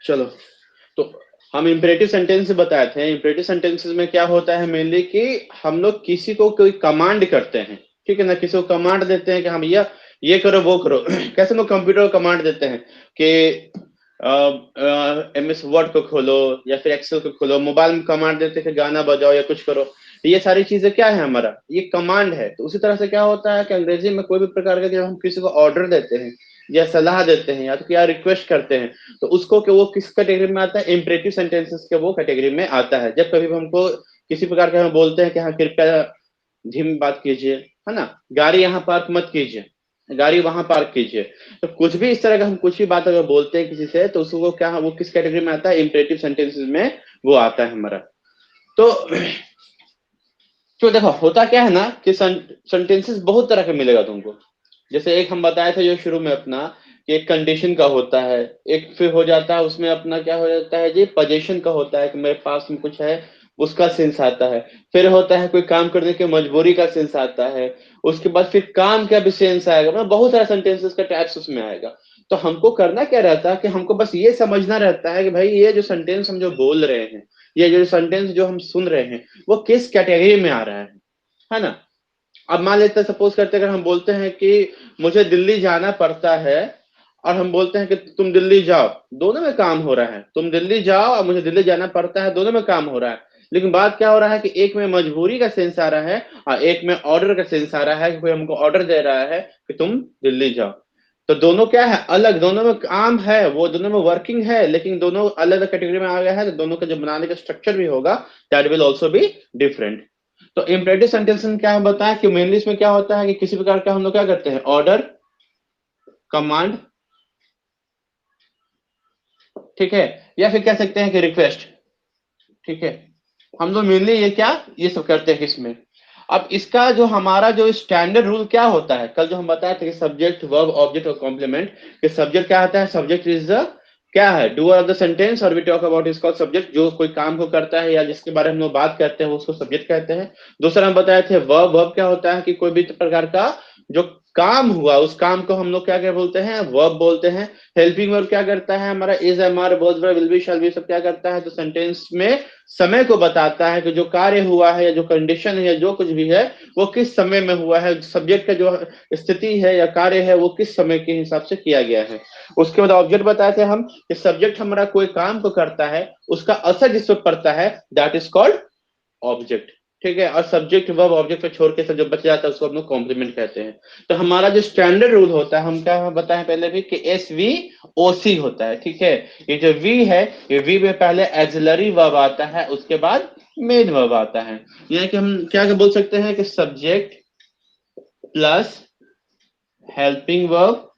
चलो, तो हम इम्परेटिव सेंटेंस बताए थे। इम्परेटिव सेंटेंसेस में क्या होता है मेनली कि हम लोग किसी को कोई कमांड करते हैं, ठीक है ना, किसी को कमांड देते हैं कि हम ये करो वो करो। कैसे हम लोग कंप्यूटर को कमांड देते हैं कि MS वर्ड को खोलो या फिर एक्सेल को खोलो, मोबाइल में कमांड देते हैं कि गाना बजाओ या कुछ करो। ये सारी चीजें क्या है, हमारा ये कमांड है। तो उसी तरह से क्या होता है कि अंग्रेजी में कोई भी प्रकार का जब हम किसी को ऑर्डर देते हैं या सलाह देते हैं या तो क्या रिक्वेस्ट करते हैं, तो उसको कि वो किस कैटेगरी में आता है, इम्परेटिव सेंटेंसेस के वो कैटेगरी में आता है। जब कभी भी हमको किसी प्रकार के हम बोलते हैं कि हाँ कृपया धीमी बात कीजिए, है ना, गाड़ी यहाँ पार्क मत कीजिए, गाड़ी वहां पार्क कीजिए, तो कुछ भी इस तरह का हम कुछ भी बात अगर बोलते हैं किसी से, तो उसको क्या, वो किस कैटेगरी में आता है, इम्परेटिव सेंटेंसेस में वो आता है हमारा। तो देखो होता क्या है ना कि सेंटेंसेस बहुत तरह के मिलेगा तुमको। जैसे एक हम बताए थे जो शुरू में अपना, कि एक कंडीशन का होता है, एक फिर हो जाता है उसमें अपना क्या हो जाता है जी, पोजीशन का होता है कि मेरे पास में कुछ है, उसका सेंस आता है। फिर होता है कोई काम करने की मजबूरी का सेंस आता है। उसके बाद फिर काम का भी सेंस आएगा, मतलब बहुत सारे सेंटेंसेस का टाइप्स उसमें आएगा। तो हमको करना क्या रहता है कि हमको बस ये समझना रहता है कि भाई ये जो सेंटेंस हम जो बोल रहे हैं, ये जो सेंटेंस जो हम सुन रहे हैं, वो किस कैटेगरी में आ रहा है ना। अब मान लेते हैं, सपोज करते हैं, अगर हम बोलते हैं कि मुझे दिल्ली जाना पड़ता है, और हम बोलते हैं कि तुम दिल्ली जाओ, दोनों में काम हो रहा है। तुम दिल्ली जाओ और मुझे दिल्ली जाना पड़ता है, दोनों में काम हो रहा है। लेकिन बात क्या हो रहा है कि एक में मजबूरी का सेंस आ रहा है और एक में ऑर्डर का सेंस आ रहा है कि कोई हमको ऑर्डर दे रहा है कि तुम दिल्ली जाओ। तो दोनों क्या है, अलग, दोनों में काम है, वो दोनों में वर्किंग है, लेकिन दोनों अलग अलग कैटेगरी में आ गया है, तो दोनों का जो बनाने का स्ट्रक्चर भी होगा, that will also be different. तो इम्परेटिव सेंटेंस में क्या बताया कि मेनली इसमें क्या होता है कि किसी प्रकार का हम लोग क्या करते हैं, ऑर्डर, कमांड, ठीक है, या फिर कह सकते हैं कि रिक्वेस्ट, ठीक है। हम लोग मेनली ये सब करते हैं इसमें। अब इसका जो हमारा जो स्टैंडर्ड रूल क्या होता है, कल जो हम बताए थे कि सब्जेक्ट वर्ब ऑब्जेक्ट और कॉम्प्लीमेंट, कि सब्जेक्ट क्या आता है, सब्जेक्ट इज द क्या है, डूअर ऑफ द सेंटेंस, और we talk about is called subject, जो कोई काम को करता है या जिसके बारे में हम लोग बात करते हैं उसको सब्जेक्ट कहते हैं। दूसरा हम बताए थे वर्ब, वर्ब क्या होता है कि कोई भी प्रकार का जो काम हुआ उस काम को हम लोग क्या क्या बोलते हैं, वर्ब बोलते हैं। हेल्पिंग वर्ब क्या करता है हमारा, is, am, are, both, will be, shall be, सब क्या करता है, तो सेंटेंस में समय को बताता है कि जो कार्य हुआ है या जो कंडीशन है या जो कुछ भी है वो किस समय में हुआ है, सब्जेक्ट का जो स्थिति है या कार्य है वो किस समय के हिसाब से किया गया है। उसके बाद ऑब्जेक्ट बताए थे हम कि सब्जेक्ट हमारा कोई काम को करता है, उसका असर जिस पर पड़ता है, दैट इज कॉल्ड ऑब्जेक्ट, ठीक है। और सब्जेक्ट वर्ब ऑब्जेक्ट को छोड़ के सब जो बच जाता है उसको हम लोग कॉम्प्लीमेंट कहते हैं। तो हमारा जो स्टैंडर्ड रूल होता है, हम क्या बताएं पहले भी, कि SVOC होता है, ठीक है। ये जो वी है, ये वी में पहले एक्सिलरी वर्ब आता है, उसके बाद मेन वर्ब आता है। यानी कि हम क्या क्या बोल सकते हैं कि subject plus helping verb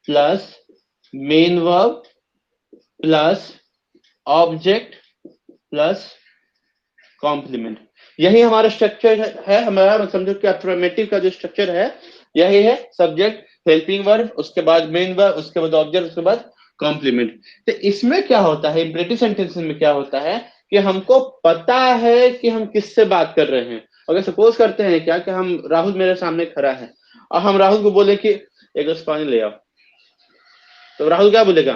plus main verb plus object plus complement, यही हमारा स्ट्रक्चर है हमारा, मतलब समझो कि अफर्मेटिव का जो स्ट्रक्चर है यही है, सब्जेक्ट, हेल्पिंग वर्ब, उसके बाद मेन वर्ब, उसके बाद ऑब्जेक्ट, उसके बाद कॉम्प्लीमेंट। तो इसमें क्या होता है, इम्परेटिव सेंटेंस में क्या होता है कि हमको पता है कि हम किससे बात कर रहे हैं। अगर सपोज करते हैं क्या कि हम, राहुल मेरे सामने खड़ा है और हम राहुल को बोले कि एक गिलास पानी ले आओ, तो राहुल क्या बोलेगा,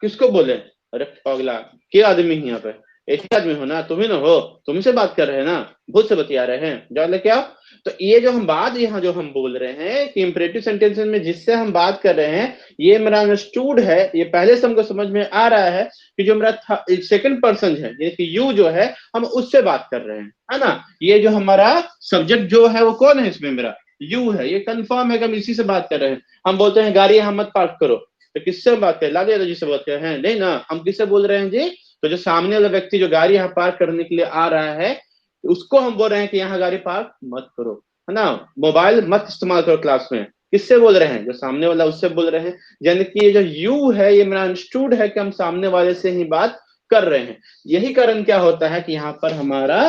किसको बोले, अरे पगला, के आदमी है यहाँ पे, एक ही आदमी हो ना, तुम ही ना हो, तुमसे बात कर रहे हैं ना, भूत से बतिया रहे हैं, जाओ लेके आओ। तो ये जो हम बात यहाँ जो हम बोल रहे हैं कि इंपरेटिव सेंटेंस में जिससे हम बात कर रहे हैं, ये मेरा अंडरस्टूड है, ये पहले से हमको समझ में आ रहा है कि जो मेरा सेकंड पर्सन है, ये कि यू जो है, हम उससे बात कर रहे हैं, है ना। ये जो हमारा सब्जेक्ट जो है वो कौन है इसमें, मेरा यू है, ये कंफर्म है कि हम इसी से बात कर रहे हैं। हम बोलते हैं गाड़ी यहाँ मत पार्क करो, तो किससे बात करें, लालू यादव जी से बात कर रहे हैं, नहीं ना, हम किससे बोल रहे हैं जी, तो जो सामने वाला व्यक्ति जो गाड़ी यहाँ पार्क करने के लिए आ रहा है, उसको हम बोल रहे हैं कि यहाँ गाड़ी पार्क मत करो, है ना। मोबाइल मत इस्तेमाल करो क्लास में, किससे बोल रहे हैं, जो सामने वाला, उससे बोल रहे हैं। यानी कि ये जो यू है, ये मेरा अंडरस्टूड है कि हम सामने वाले से ही बात कर रहे हैं। यही कारण क्या होता है कि यहाँ पर हमारा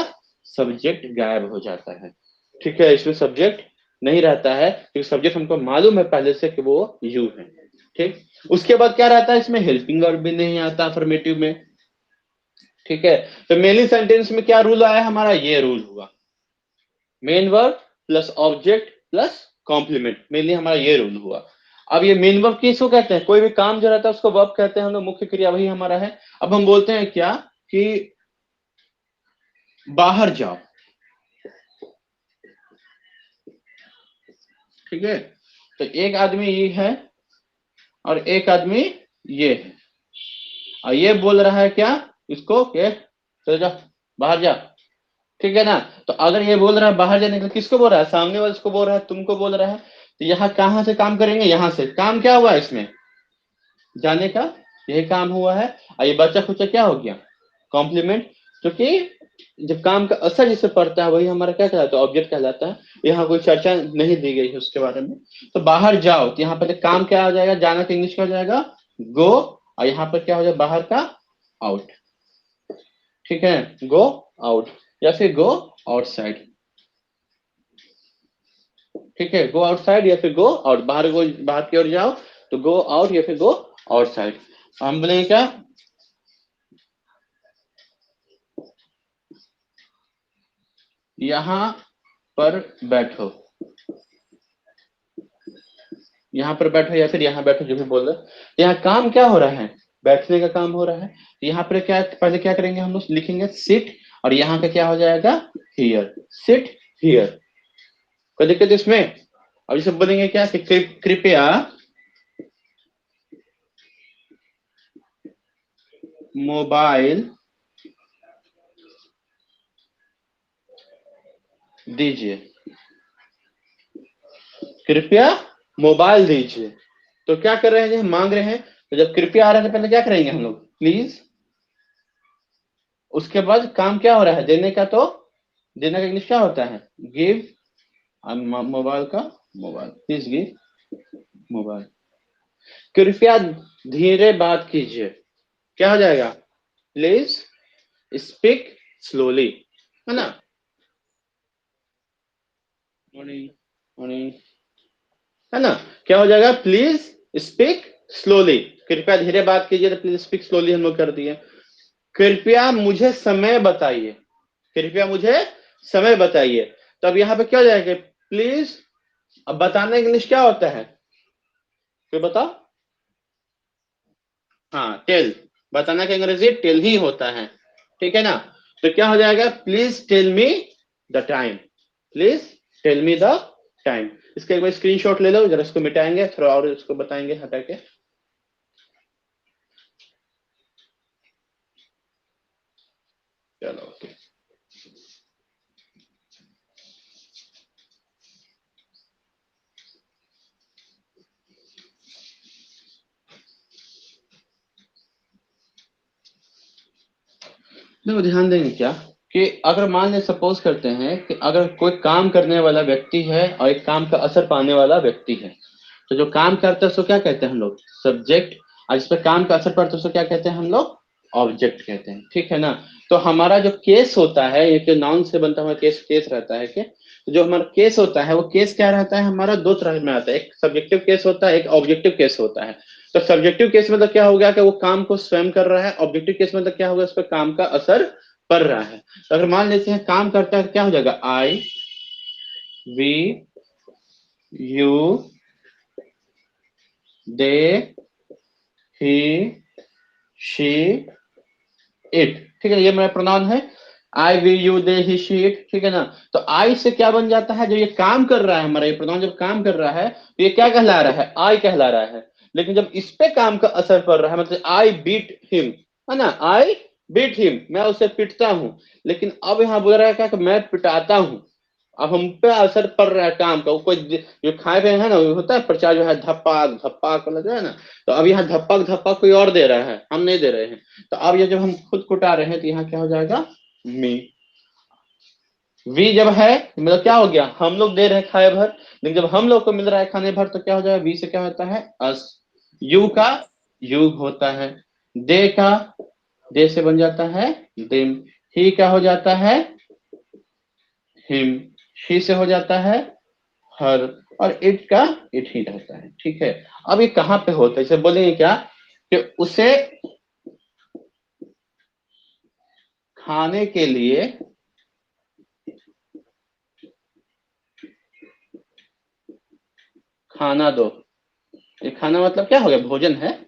सब्जेक्ट गायब हो जाता है, ठीक है, इसमें सब्जेक्ट नहीं रहता है क्योंकि सब्जेक्ट हमको मालूम है पहले से कि वो यू है, ठीक। उसके बाद क्या रहता है, इसमें हेल्पिंग वर्ब भी नहीं आता अफर्मेटिव में, ठीक है। तो मेनली सेंटेंस में क्या रूल आया हमारा, ये रूल हुआ, main verb plus object plus complement, mainly हमारा ये रूल हुआ। अब ये मेन वर्ब किसको कहते हैं? कोई भी काम जो रहता है उसको वर्ब कहते हैं हम लोग, मुख्य क्रिया वही हमारा है। अब हम बोलते हैं क्या कि बाहर जाओ, ठीक है। तो एक आदमी ये है और एक आदमी ये है, और ये बोल रहा है क्या इसको के चलो जा बाहर जा, ठीक है ना। तो अगर ये बोल रहा है बाहर जाने के लिए, किसको बोल रहा है? सामने वाले को बोल रहा है, तुमको बोल रहा है। तो यहाँ कहाँ से काम करेंगे? यहाँ से। काम क्या हुआ इसमें? जाने का, यही काम हुआ है। और ये बच्चा खुचा क्या हो गया? कॉम्प्लीमेंट। क्योंकि जब काम का असर जिसे पड़ता है वही हमारा क्या कहलाता है? ऑब्जेक्ट कहलाता है। यहाँ कोई चर्चा नहीं दी गई है उसके बारे में। तो बाहर जाओ, तो यहाँ पर काम क्या आ जाएगा? जाना का इंग्लिश क्या हो जाएगा? गो। और यहाँ पर क्या हो जाएगा? बाहर का आउट, ठीक है। गो आउट या फिर गो आउटसाइड, ठीक है। गो आउटसाइड या फिर गो आउट, बाहर गो, बाहर की ओर जाओ, तो गो आउट या फिर गो आउटसाइड। हम बोलेंगे क्या? यहां पर बैठो, यहाँ पर बैठो या फिर यहाँ बैठो, जो भी बोल रहे। तो यहाँ काम क्या हो रहा है? बैठने का काम हो रहा है। तो यहाँ पर क्या पहले क्या करेंगे हम लोग? लिखेंगे सिट, और यहाँ का क्या हो जाएगा? हियर। Sit here. कोई दिक्कत इसमें? अब ये सब बोलेंगे क्या कि कृपया मोबाइल दीजिए, कृपया मोबाइल दीजिए। तो क्या कर रहे हैं? हम मांग रहे हैं। तो जब कृपया आ रहा है तो पहले क्या करेंगे हम लोग? प्लीज। उसके बाद काम क्या हो रहा है? देने का। तो देने का इंग्लिश क्या होता है? गिव। मोबाइल का मोबाइल, प्लीज गिव मोबाइल। कृपया धीरे बात कीजिए, क्या हो जाएगा? प्लीज स्पीक स्लोली, है ना। मॉर्निंग, मॉर्निंग, है ना। क्या हो जाएगा? Please speak slowly. कृपया धीरे बात कीजिए, तो प्लीज स्पीक स्लोली हम लोग कर दिए। कृपया मुझे समय बताइए, कृपया मुझे समय बताइए। तो अब यहाँ पे क्या हो जाएगा? प्लीज। अब बताने का इंग्लिश क्या होता है? कोई बताओ। हाँ, टेल। बताना का अंग्रेजी टेल ही होता है, ठीक है ना। तो क्या हो जाएगा? Please tell me the time, please tell me the time. इसका एक बार स्क्रीनशॉट ले लो जरा, इसको मिटाएंगे थोड़ा और इसको बताएंगे हटा के। चलो ओके। देखो ध्यान देंगे क्या कि अगर मान ले सपोज करते हैं कि अगर कोई काम करने वाला व्यक्ति है और एक काम का असर पाने वाला व्यक्ति है, तो जो काम करता है उसको क्या कहते हैं हम लोग? सब्जेक्ट। और जिस पर काम का असर पड़ता है उसको क्या कहते हैं हम लोग? ऑब्जेक्ट कहते हैं, ठीक है ना। तो हमारा जो केस होता है, एक नाउन से बनता हुआ केस केस रहता है कि जो हमारा केस होता है वो केस क्या रहता है? हमारा दो तरह में आता है, एक सब्जेक्टिव केस होता है, एक ऑब्जेक्टिव केस होता है। तो सब्जेक्टिव केस मतलब क्या हो गया कि वो काम को स्वयं कर रहा है। ऑब्जेक्टिव केस मतलब क्या होगा? उस पर काम का असर पड़ रहा है। तो अगर मान लेते हैं काम करता है तो क्या हो जाएगा? I, we, you, they, he, she, it, ठीक है। ये मेरा प्रोनाउन है। I, we, you, they, he, she, it, ठीक है ना। तो आई से क्या बन जाता है? जो ये काम कर रहा है हमारा ये प्रोनाउन जब काम कर रहा है तो ये क्या कहला रहा है? आई कहला रहा है। लेकिन जब इस पे काम का असर पड़ रहा है, मतलब आई बीट हिम, है ना। आई बीट हिम, मैं उसे पिटता हूं। लेकिन अब यहाँ बोल रहा है क्या कि मैं पिटाता हूं। अब हम पे असर पड़ रहा है काम का। वो कोई जो खाए पे है ना, वो होता है प्रचार जो है धप्पाक धप्पाक वाला जो है ना। तो अब यहाँ धप्पक धप्पक कोई और दे रहा है, हम नहीं दे रहे हैं। तो अब ये जब हम खुद कुटा रहे हैं तो यहाँ क्या हो जाएगा? मी। वी जब है मतलब क्या हो गया? हम लोग दे रहे हैं खाए भर, लेकिन जब हम लोग को मिल रहा है खाने भर तो क्या हो जाएगा? वी से क्या होता है? अस। यू का युग होता है। दे का दे से बन जाता है दिम। ही का हो जाता है हिम। शी से हो जाता है हर। और इट का इट ही रहता है, ठीक है। अब ये कहाँ पे होता है? इसे बोलेंगे क्या कि उसे खाने के लिए खाना दो, ये खाना मतलब क्या हो गया, भोजन है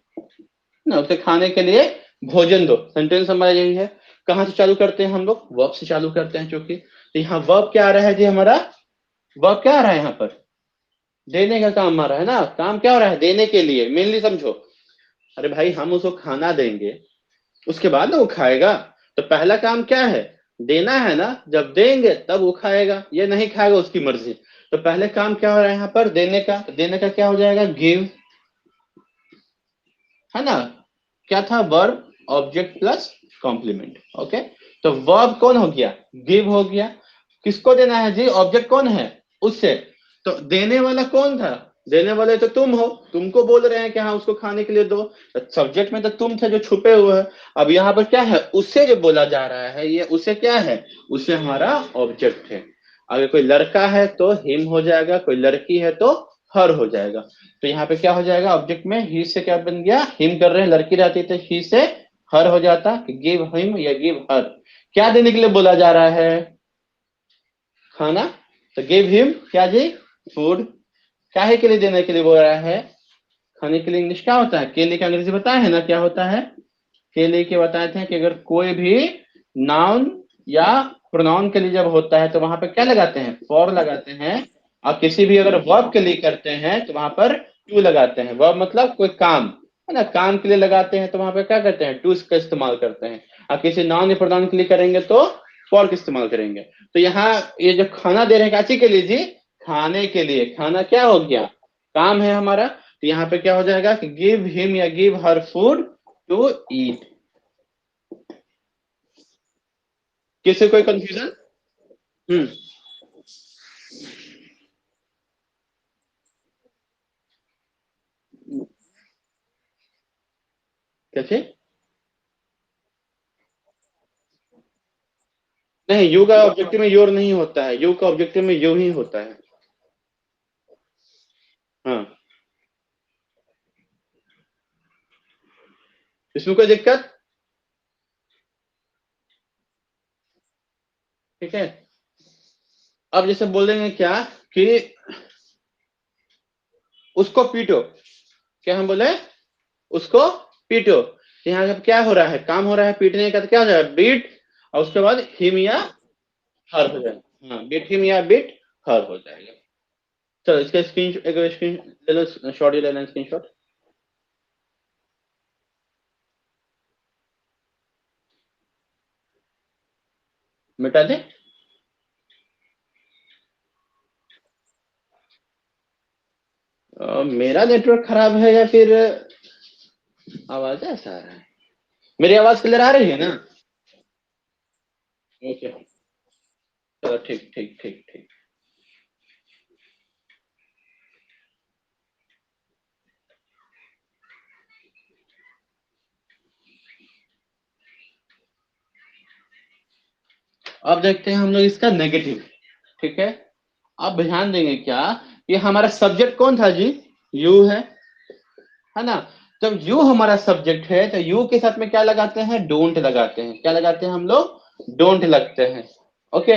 ना, उसे खाने के लिए भोजन दो। सेंटेंस हमारा यही है। कहाँ से चालू करते हैं हम लोग, वर्ब से चालू करते हैं, क्योंकि तो यहाँ वर्ब क्या आ रहा है जी हमारा, वर्ब क्या आ रहा है यहाँ पर, देने का काम आ रहा है ना, काम क्या हो रहा है, देने के लिए मेनली समझो। अरे भाई हम उसको खाना देंगे, उसके बाद ना वो खाएगा, तो पहला काम क्या है, देना है ना, जब देंगे तब वो खाएगा, ये नहीं खाएगा उसकी मर्जी। तो पहले काम क्या हो रहा है यहाँ पर, देने का, तो देने का क्या हो जाएगा, गिव, है ना, क्या था, verb object plus complement. Okay, तो वर्ब कौन हो गया, गिव हो गया। किसको देना है जी, ऑब्जेक्ट कौन है, उससे। तो देने वाला कौन था, देने वाले तो तुम हो, तुमको बोल रहे हैं कि हाँ उसको खाने के लिए दो, सब्जेक्ट में तो तुम थे जो छुपे हुए हैं। अब यहाँ पर क्या है, उससे जो बोला जा रहा है, ये उससे क्या है, उससे हमारा ऑब्जेक्ट है। अगर कोई लड़का है तो हिम हो जाएगा, कोई लड़की है तो हर हो जाएगा। तो यहाँ पे क्या हो जाएगा, ऑब्जेक्ट में ही से क्या बन गया, हिम कर रहे हैं, लड़की रहती तो ही से हर हो जाता, कि गिव हिम या गिव हर। क्या देने के लिए बोला जा रहा है, खाना, तो गिव हिम क्या जी, फूड। काहे के लिए देने के लिए बोल रहा है, खाने के लिए इंग्लिश क्या होता है, के लिए का अंग्रेजी बताया है ना, क्या होता है, के लिए के बताए थे कि अगर कोई भी नाउन या प्रोनाउन के लिए जब होता है तो वहां पर क्या लगाते हैं, फॉर लगाते हैं। और किसी भी अगर वर्ब के लिए करते हैं तो वहां पर टू लगाते हैं। वर्ब मतलब कोई काम, है ना, काम के लिए लगाते हैं तो वहां पर क्या करते हैं, टू का इस्तेमाल करते हैं। और किसी नाउन या प्रोनाउन के लिए करेंगे तो फॉर का इस्तेमाल करेंगे। तो यहाँ ये जो खाना दे रहे हैं काची के लिए जी, खाने के लिए। खाना क्या हो गया, काम है हमारा। तो यहाँ पे क्या हो जाएगा कि गिव हिम या give her food to eat. किसी कोई कंफ्यूजन, हम्म, कैसे, नहीं यू का ऑब्जेक्टिव में योर नहीं होता है, यू का ऑब्जेक्टिव में यू ही होता है। हाँ, इसमें कोई दिक्कत, ठीक है। अब जैसे बोलेंगे क्या कि उसको पीटो, क्या हम बोले, उसको पीटो। तो यहाँ अब क्या हो रहा है, काम हो रहा है पीटने का, तो क्या हो जाएगा, बीट, और उसके बाद हिम या हर हो जाएगा। हाँ, बीट हिम या बीट हर हो जाएगा। चलो इसका स्क्रीन, एक स्क्रीन ले लो, शॉट ले लेना, स्क्रीन शॉट मिटा दे। मेरा नेटवर्क खराब है या फिर आवाज ऐसा आ रहा है, मेरी आवाज क्लियर आ रही है ना। ओके, चलो ठीक ठीक ठीक ठीक। अब देखते हैं हम लोग इसका नेगेटिव, ठीक है। अब ध्यान देंगे क्या, ये हमारा सब्जेक्ट कौन था जी, यू है ना। जब यू हमारा सब्जेक्ट है तो यू के साथ में क्या लगाते हैं, डोंट लगाते हैं। क्या लगाते हैं हम लोग, डोंट लगते हैं। ओके,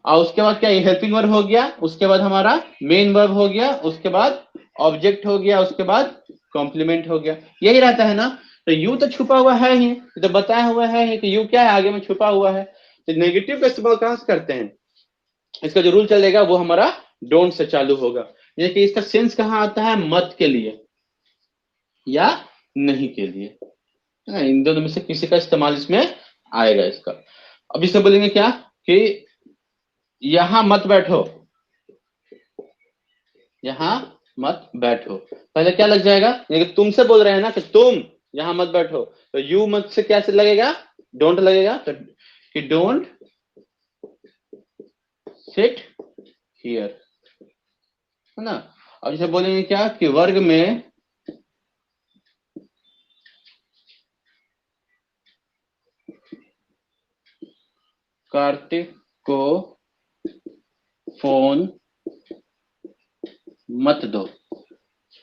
और उसके बाद क्या, हेल्पिंग वर्ब हो गया, उसके बाद हमारा मेन वर्ब हो गया, उसके बाद ऑब्जेक्ट हो गया, उसके बाद कॉम्प्लीमेंट हो गया, यही रहता है ना। तो यू तो छुपा हुआ है ही, तो बताया हुआ है ही कि यू क्या है, आगे में छुपा हुआ है। तो नेगेटिव का इस्तेमाल कहां से करते हैं, इसका जो रूल चलेगा वो हमारा डोंट से चालू होगा। यानी कि इसका सेंस कहाँ आता है, मत के लिए या नहीं के लिए, हाँ, इन दोनों में से किसी का इस्तेमाल इसमें आएगा इसका। अब इसे बोलेंगे क्या कि यहां मत बैठो, यहां मत बैठो। पहले क्या लग जाएगा, ये कि तुमसे बोल रहे हैं ना कि तुम यहां मत बैठो, तो यू मत से क्या से लगेगा, डोंट लगेगा, तो कि डोंट सिट हियर, है ना। अब इसे बोलेंगे क्या कि वर्ग में कार्तिक को फोन मत दो,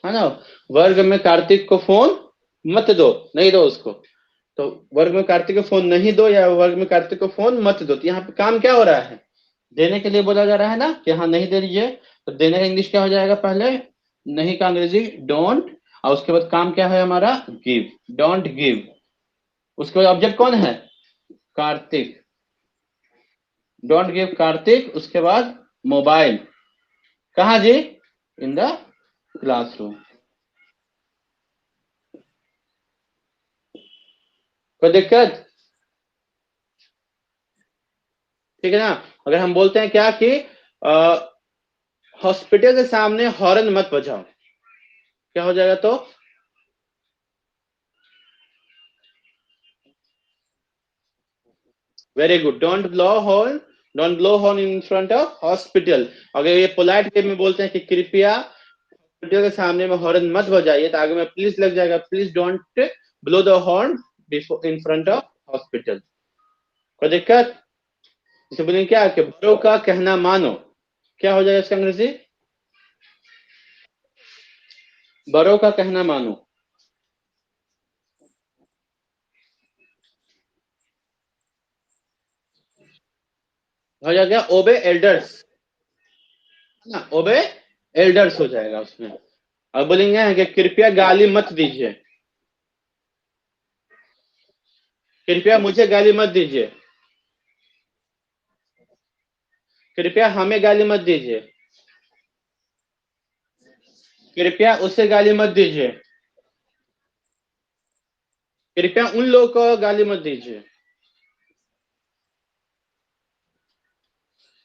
है ना। वर्ग में कार्तिक को फोन मत दो, नहीं दो उसको। तो वर्ग में कार्तिक को फोन नहीं दो या वर्ग में कार्तिक को फोन मत दो, तो यहाँ पे काम क्या हो रहा है, देने के लिए बोला जा रहा है ना कि हाँ नहीं दे दीजिए। तो देने का इंग्लिश क्या हो जाएगा, पहले नहीं का अंग्रेजी डोंट, और उसके बाद काम क्या है हमारा, गिव, डोंट गिव। उसके बाद ऑब्जेक्ट कौन है, कार्तिक, डोंट गिव कार्तिक। उसके बाद मोबाइल, कहाँ जी, इन द क्लासरूम। कोई दिक्कत, ठीक है ना। अगर हम बोलते हैं क्या कि हॉस्पिटल के सामने हॉर्न मत बजाओ, क्या हो जाएगा, तो very good, don't blow horn, don't blow horn in front of hospital. अगर ये पोलाइट वे में बोलते हैं कि कृपया हॉस्पिटल के सामने में हॉर्न मत बजाइए, तो आगे में प्लीज लग जाएगा, please don't blow the horn before in front of hospital. कोई दिक्कत, इसे बोलेंगे क्या कि बड़ों का कहना मानो, क्या हो जाएगा इसका अंग्रेजी, बड़ों का कहना मानो। हो जाएगा ओबे एल्डर्स, ना ओबे एल्डर्स हो जाएगा उसमें। अब बोलेंगे कि कृपया गाली मत दीजिए, कृपया मुझे गाली मत दीजिए, कृपया हमें गाली मत दीजिए, कृपया उसे गाली मत दीजिए, कृपया उन लोगों को गाली मत दीजिए।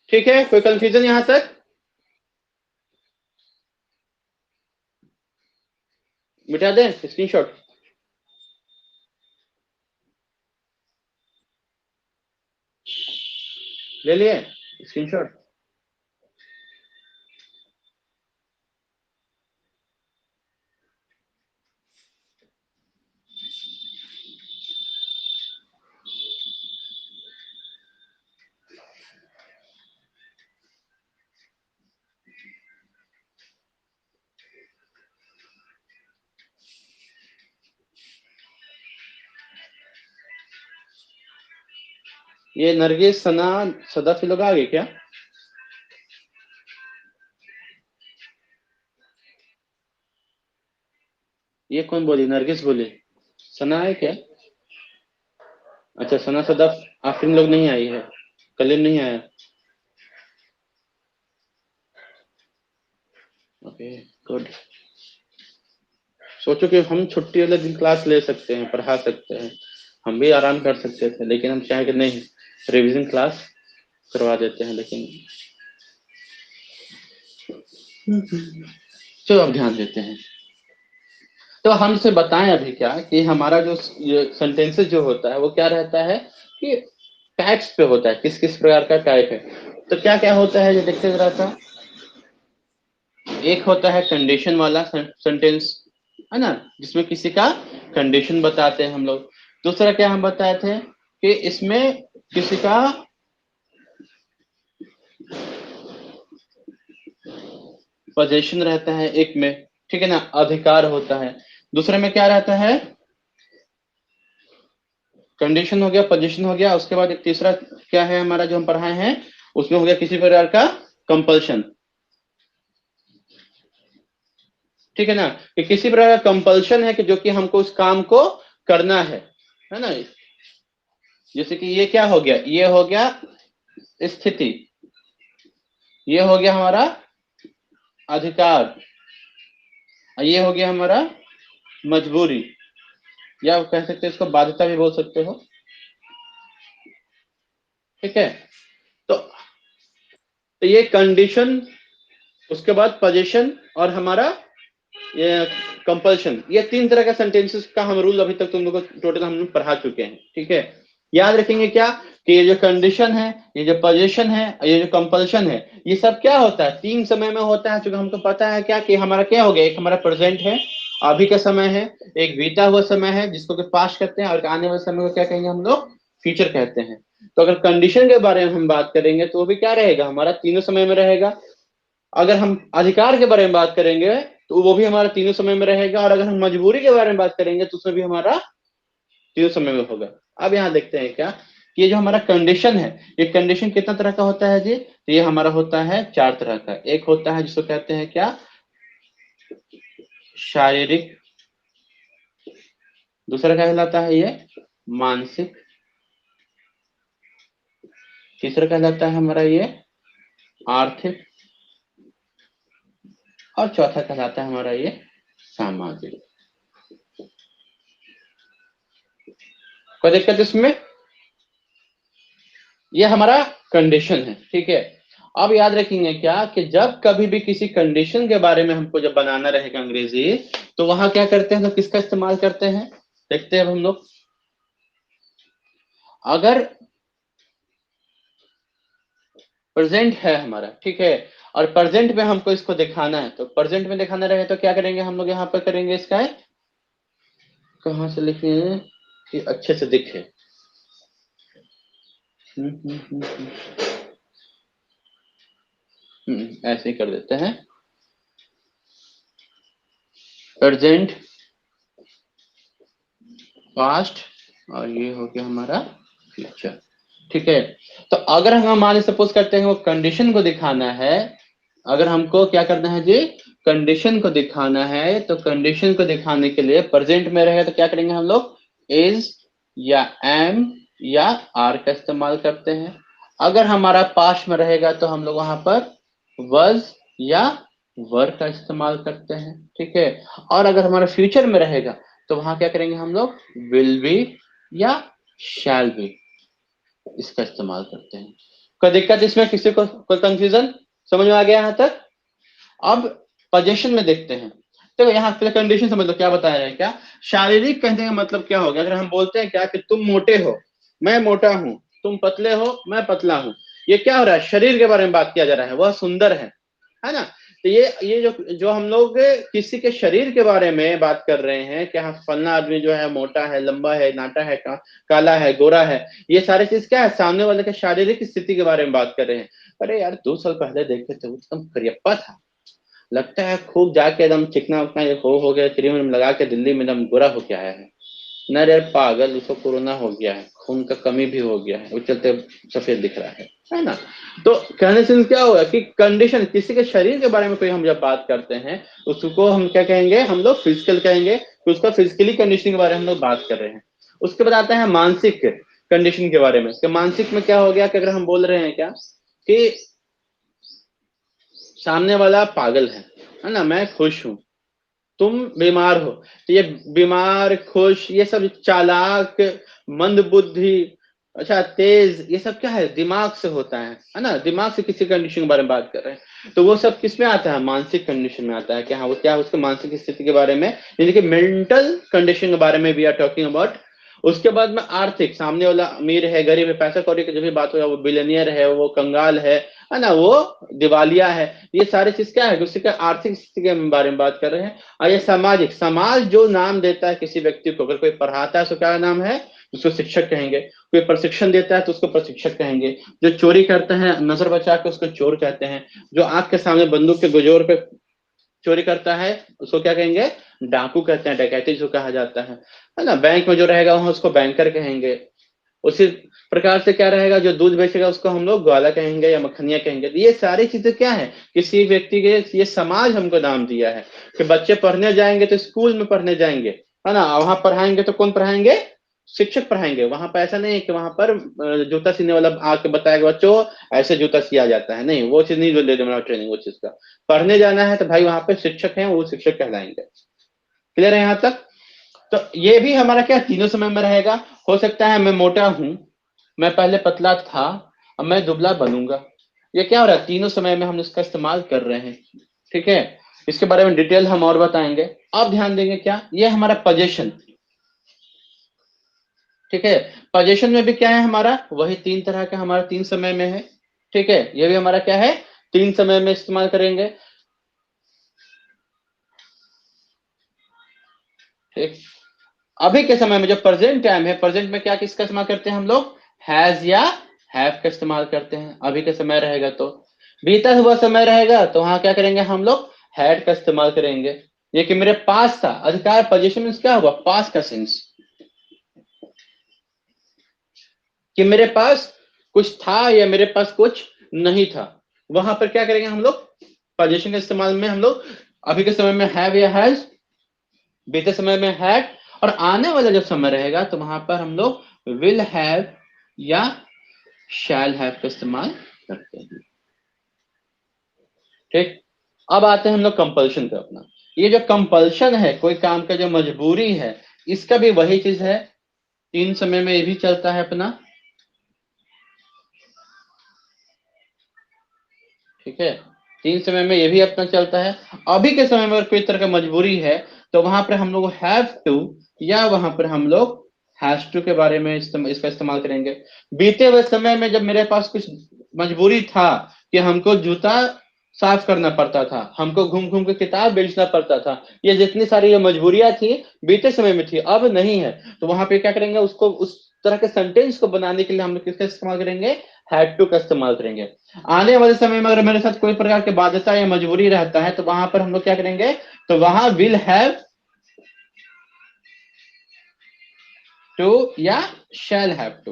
ठीक है, कोई कंफ्यूजन यहां तक, मिटा दें स्क्रीनशॉट, ले लिए स्क्रीनशॉट। ये नरगिस, सना, सदाफी लोग आ गए क्या, ये कौन बोली, नरगिस बोली, सना है क्या, अच्छा सना सदाफ आफरीन लोग नहीं आई है, कलीम नहीं आया, ओके गुड। सोचो कि हम छुट्टी वाले दिन क्लास ले सकते हैं, पढ़ा सकते हैं, हम भी आराम कर सकते थे, लेकिन हम चाहे कि नहीं, रिवीजन क्लास करवा देते हैं। लेकिन चलो अब ध्यान देते हैं। तो हम से बताएं अभी क्या कि हमारा जो सेंटेंसेस जो होता है वो क्या रहता है कि टाइप्स पे होता है, किस किस प्रकार का टाइप है। तो क्या क्या होता है, जो देखते जरा सा। एक होता है कंडीशन वाला सेंटेंस, है ना, जिसमें किसी का कंडीशन बताते हैं हम लोग। दूसरा क्या हम बताए थे कि इसमें किसी का पोजीशन रहता है एक में, ठीक है ना, अधिकार होता है। दूसरे में क्या रहता है, कंडीशन हो गया, पोजीशन हो गया, उसके बाद एक तीसरा क्या है हमारा जो हम पढ़ाए हैं, उसमें हो गया किसी प्रकार का कंपल्शन, ठीक है ना, कि किसी प्रकार का कंपल्शन है कि जो कि हमको उस काम को करना है ना। जैसे कि ये क्या हो गया, ये हो गया स्थिति, ये हो गया हमारा अधिकार, और ये हो गया हमारा मजबूरी, या आप कह सकते हैं इसको बाध्यता भी बोल सकते हो, ठीक है। तो ये कंडीशन, उसके बाद पोजीशन, और हमारा ये कंपल्शन, ये तीन तरह का सेंटेंसेस का हम रूल अभी तक तुम लोग को टोटल हम लोग पढ़ा चुके हैं, ठीक है। याद रखेंगे क्या कि ये जो कंडीशन है, ये जो पोजीशन है, ये जो कंपल्शन है, ये सब क्या होता है, तीन समय में होता है। चूंकि हमको पता है क्या कि हमारा क्या हो गया, एक हमारा प्रेजेंट है, अभी का समय है, एक बीता हुआ समय है जिसको कि पास्ट कहते हैं, और आने वाले समय को क्या कहेंगे हम लोग, फ्यूचर कहते हैं। तो अगर कंडीशन के बारे में हम बात करेंगे तो वो भी क्या रहेगा, हमारा तीनों समय में रहेगा। अगर हम अधिकार के बारे में बात करेंगे तो वो भी हमारा तीनों समय में रहेगा, और अगर हम मजबूरी के बारे में बात करेंगे तो उसमें भी हमारा तीनों समय में होगा। अब यहाँ देखते हैं क्या कि ये जो हमारा कंडीशन है, ये कंडीशन कितना तरह का होता है जी, तो ये हमारा होता है चार तरह का। एक होता है जिसको कहते हैं क्या, शारीरिक दूसरा क्या कहलाता है ये मानसिक, तीसरा कहलाता है हमारा ये आर्थिक, और चौथा कहलाता है हमारा ये सामाजिक। कोई दिक्कत इसमें? ये हमारा कंडीशन है, ठीक है। अब याद रखेंगे क्या कि जब कभी भी किसी कंडीशन के बारे में हमको जब बनाना रहेगा अंग्रेजी, तो वहां क्या करते हैं, तो किसका इस्तेमाल करते हैं, देखते हैं अब हम लोग। अगर प्रेजेंट है हमारा, ठीक है, और प्रेजेंट में हमको इसको दिखाना है, तो प्रेजेंट में दिखाना रहे तो क्या करेंगे हम लोग, यहाँ पर करेंगे इसका कहां से लिखेंगे कि अच्छे से दिखे। ऐसे ही कर देते हैं, प्रेजेंट, पास्ट, और ये हो गया हमारा फ्यूचर, ठीक है। तो अगर हम हमारे सपोज करते हैं वो कंडीशन को दिखाना है, अगर हमको क्या करना है जी, कंडीशन को दिखाना है, तो कंडीशन को दिखाने के लिए प्रेजेंट में रहे तो क्या करेंगे हम लोग, इज या एम या आर का इस्तेमाल करते हैं। अगर हमारा पास्ट में रहेगा तो हम लोग वहां पर वज या वर का इस्तेमाल करते हैं, ठीक है। और अगर हमारा फ्यूचर में रहेगा तो वहां क्या करेंगे हम लोग, विल बी या शैल बी, इसका इस्तेमाल करते हैं। कोई दिक्कत इसमें, किसी को कोई कंफ्यूजन, समझ में आ गया यहाँ तक? अब पोजीशन में देखते हैं। तो यहाँ पे कंडीशन समझ लो क्या बताया है, क्या शारीरिक कहने का मतलब क्या होगा, अगर हम बोलते हैं क्या कि तुम मोटे हो, मैं मोटा हूं, तुम पतले हो, मैं पतला हूं, ये क्या हो रहा है, शरीर के बारे में बात किया जा रहा है, वह सुंदर है ना। तो ये जो जो हम लोग किसी के शरीर के बारे में बात कर रहे हैं कि हाँ फलना आदमी जो है मोटा है, लंबा है, नाटा है, काला है, गोरा है, ये सारे चीज क्या है, सामने वाले के शारीरिक स्थिति के बारे में बात कर रहे हैं। अरे यार 2 साल पहले देखे थे वो एकदम करियप्पा था, लगता है खूब जाके एकदम चिकना उकना ये हो गया, क्रीम लगा के दिल्ली में एकदम गोरा होके आया है। न रे पागल, उसको कोरोना हो गया है, खून का कमी भी हो गया है, वो चलते सफेद दिख रहा है ना। तो कहने से क्या होगा कि कंडीशन, किसी के शरीर के बारे में कोई हम जब बात करते हैं उसको हम क्या कहेंगे, हम लोग फिजिकल कहेंगे, तो उसका फिजिकली कंडीशन के बारे में हम लोग बात कर रहे हैं। उसके बाद आता है मानसिक कंडीशन के बारे में। तो मानसिक में क्या हो गया कि अगर हम बोल रहे हैं क्या कि सामने वाला पागल है ना, मैं खुश हूं, तुम बीमार हो, तो ये बीमार, खुश, ये सब चालाक, मंद बुद्धि, अच्छा तेज, ये सब क्या है, दिमाग से होता है ना, दिमाग से किसी कंडीशन के बारे में बात कर रहे हैं, तो वो सब किस में आता है, मानसिक कंडीशन में आता है कि हाँ वो क्या है, उसके मानसिक स्थिति के बारे में, यानी कि मेंटल कंडीशन के बारे में वी आर टॉकिंग अबाउट। उसके बाद में आर्थिक, सामने वाला अमीर है, गरीब है, पैसा कौड़ी की जो भी बात हो, वो बिलियनियर है, वो कंगाल है ना, वो दिवालिया है, ये सारी चीज क्या है, उसके आर्थिक स्थिति के बारे में बात कर रहे हैं। और ये सामाजिक, समाज जो नाम देता है किसी व्यक्ति को, अगर कोई पढ़ाता है तो क्या नाम है, उसको शिक्षक कहेंगे, कोई प्रशिक्षण देता है तो उसको प्रशिक्षक कहेंगे, जो चोरी करता है नजर बचा के उसको चोर कहते हैं, जो आंख के सामने बंदूक के गोजोर पे चोरी करता है उसको क्या कहेंगे, डाकू कहते हैं, डकैती जो कहा जाता है ना। बैंक में जो रहेगा वहां उसको बैंकर कहेंगे। उसी प्रकार से क्या रहेगा, जो दूध बेचेगा उसको हम लोग ग्वाला कहेंगे या मक्खनिया कहेंगे। तो ये सारी चीजें क्या है, किसी व्यक्ति के, ये समाज हमको नाम दिया है कि बच्चे पढ़ने जाएंगे तो स्कूल में पढ़ने जाएंगे, है ना, वहां पढ़ाएंगे तो कौन पढ़ाएंगे, शिक्षक पढ़ाएंगे। वहां पर ऐसा नहीं है कि वहां पर जूता सीने वाला आके बताएगा बच्चों ऐसे जूता सिया जाता है, नहीं, वो चीज नहीं दे देना ट्रेनिंग, वो चीज का पढ़ने जाना है तो भाई वहां पे शिक्षक है, वो शिक्षक कहलाएंगे। क्लियर है यहाँ तक? तो ये भी हमारा क्या तीनों समय में रहेगा। हो सकता है मैं मोटा हूं, मैं पहले पतला था, अब मैं दुबला बनूंगा, ये क्या हो रहा है, तीनों समय में हम इसका इस्तेमाल कर रहे हैं, ठीक है। इसके बारे में डिटेल हम और बताएंगे। अब ध्यान देंगे क्या, ये हमारा पोजीशन, ठीक है। पोजीशन में भी क्या है हमारा, वही 3 तरह का, हमारा 3 समय में है, ठीक है। ये भी हमारा क्या है, 3 समय में इस्तेमाल करेंगे, ठीक। अभी के समय में जो प्रेजेंट टाइम है, प्रेजेंट में क्या किसका इस्तेमाल करते हैं हम लोग, हैज या हैव का इस्तेमाल करते हैं। अभी के समय रहेगा तो, बीता हुआ समय रहेगा तो वहां क्या करेंगे हम लोग, हैड का इस्तेमाल करेंगे। ये कि मेरे पास था, अधिकार पोजीशन में क्या हुआ, पास का सेंस, कि मेरे पास कुछ था या मेरे पास कुछ नहीं था, वहां पर क्या करेंगे हम लोग, पोजीशन के इस्तेमाल में हम लोग अभी के समय में हैव या हैज, बीते समय में हैड, और आने वाला जब समय रहेगा तो वहां पर हम लोग विल हैव या शैल हैव का इस्तेमाल करते हैं। ठीक, अब आते हैं हम लोग कंपल्शन पे अपना। ये जो कंपल्शन है, कोई काम का जो मजबूरी है, इसका भी वही चीज है, तीन समय में ये भी चलता है अपना। ठीक है, तीन समय में ये भी अपना चलता है। अभी के समय में अगर कोई तरह का मजबूरी है तो वहां पर हम लोग हैव टू या वहां पर हम लोग हैज टू के बारे में इसका इस्तेमाल करेंगे। बीते हुए समय में जब मेरे पास कुछ मजबूरी था कि हमको जूता साफ करना पड़ता था, हमको घूम घूम के किताब बेचना पड़ता था, ये जितनी सारी ये मजबूरियां थी बीते समय में थी, अब नहीं है, तो वहां पे क्या करेंगे, उसको उस तरह के सेंटेंस को बनाने के लिए हम लोग किसका इस्तेमाल करेंगे, हैड टू का इस्तेमाल करेंगे। आने वाले समय में अगर मेरे साथ कोई प्रकार की बाध्यता या मजबूरी रहता है तो वहां पर हम लोग क्या करेंगे, तो वहां विल हैव टू या शैल हैव टू।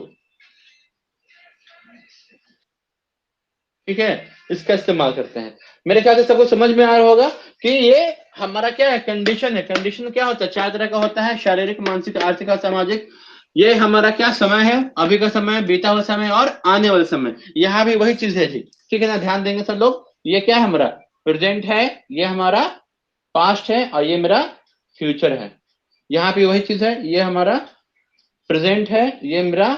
ठीक है, इसका इस्तेमाल करते हैं। मेरे ख्याल से सबको समझ में आ रहा होगा कि ये हमारा क्या है, कंडीशन है। कंडीशन क्या होता है, चार तरह का होता है, शारीरिक, मानसिक, आर्थिक और सामाजिक। ये हमारा क्या समय है, अभी का समय, बीता हुआ समय और आने वाला समय, यहाँ भी वही चीज है जी। ठीक है ना, ध्यान देंगे सब लोग। ये क्या है, हमारा प्रेजेंट है, ये हमारा पास्ट है और ये मेरा फ्यूचर है। यहाँ पे वही चीज है, ये हमारा प्रेजेंट है, ये मेरा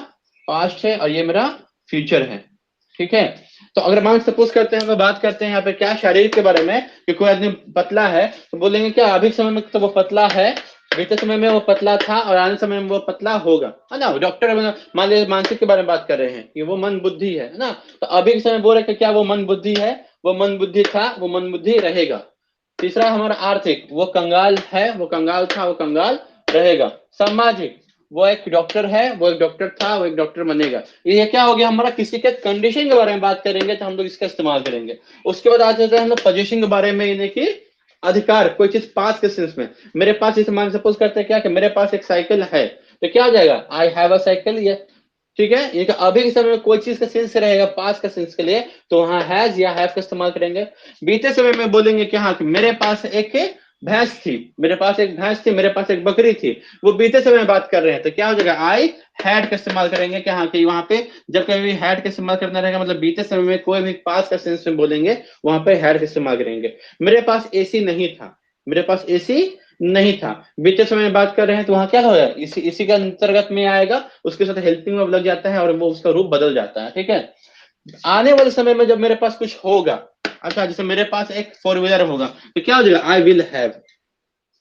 पास्ट है और ये मेरा फ्यूचर है। ठीक है, तो अगर मान सपोज करते हैं, हम बात करते हैं यहाँ पे क्या, शरीर के बारे में, कि कोई आदमी पतला है तो बोलेंगे क्या, अभी समय में तो वो पतला है, बीते समय में वो पतला था और आने समय में वो पतला होगा, है ना। डॉक्टर मान लीजिए मानसिक के बारे में बात कर रहे हैं कि वो मन बुद्धि है ना, तो अभी के समय बोल रहे कि क्या वो मन बुद्धि है, वो मन बुद्धि था, वो मन बुद्धि रहेगा। तीसरा हमारा आर्थिक, वो कंगाल है, वो कंगाल था, वो कंगाल रहेगा। सामाजिक, वो एक डॉक्टर है, वो एक डॉक्टर था, वो एक डॉक्टर बनेगा। ये क्या हो गया हमारा, किसी के कंडीशन के बारे में बात करेंगे तो हम लोग इसका इस्तेमाल करेंगे। उसके बाद आ जाते हैं हम लोग पोजीशन के बारे में, यानी कि अधिकार, कोई चीज पास के सेंस में। मेरे पास, इस मान सपोज करते हैं क्या कि मेरे पास एक साइकिल है, तो क्या हो जाएगा, आई हैव अ साइकिल। ये ठीक है, ये अभी के समय में कोई चीज का सेंस रहेगा पास का सेंस के लिए, तो वहां हैज या हैव का इस्तेमाल करेंगे। बीते समय में बोलेंगे कि हाँ, कि मेरे पास एक भैंस थी, मेरे पास एक भैंस थी, मेरे पास एक बकरी थी, वो बीते समय में बात कर रहे हैं, तो क्या हो जाएगा, आई हैड का इस्तेमाल करेंगे कि हाँ, कि वहां पे जब कभी हैड का इस्तेमाल करना रहेगा, मतलब बीते समय में कोई भी पास का सेंस में बोलेंगे, वहां पे हैड का इस्तेमाल करेंगे। मेरे पास एसी नहीं था, मेरे पास एसी नहीं था, बीते समय में बात कर रहे हैं, तो वहां क्या होगा, इसी के अंतर्गत में आएगा, उसके साथ हेल्पिंग में लग जाता है और वो उसका रूप बदल जाता है। ठीक है, आने वाले समय में जब मेरे पास कुछ होगा, अच्छा जैसे मेरे पास एक फोर व्हीलर होगा, तो क्या हो जाएगा, आई विल हैव,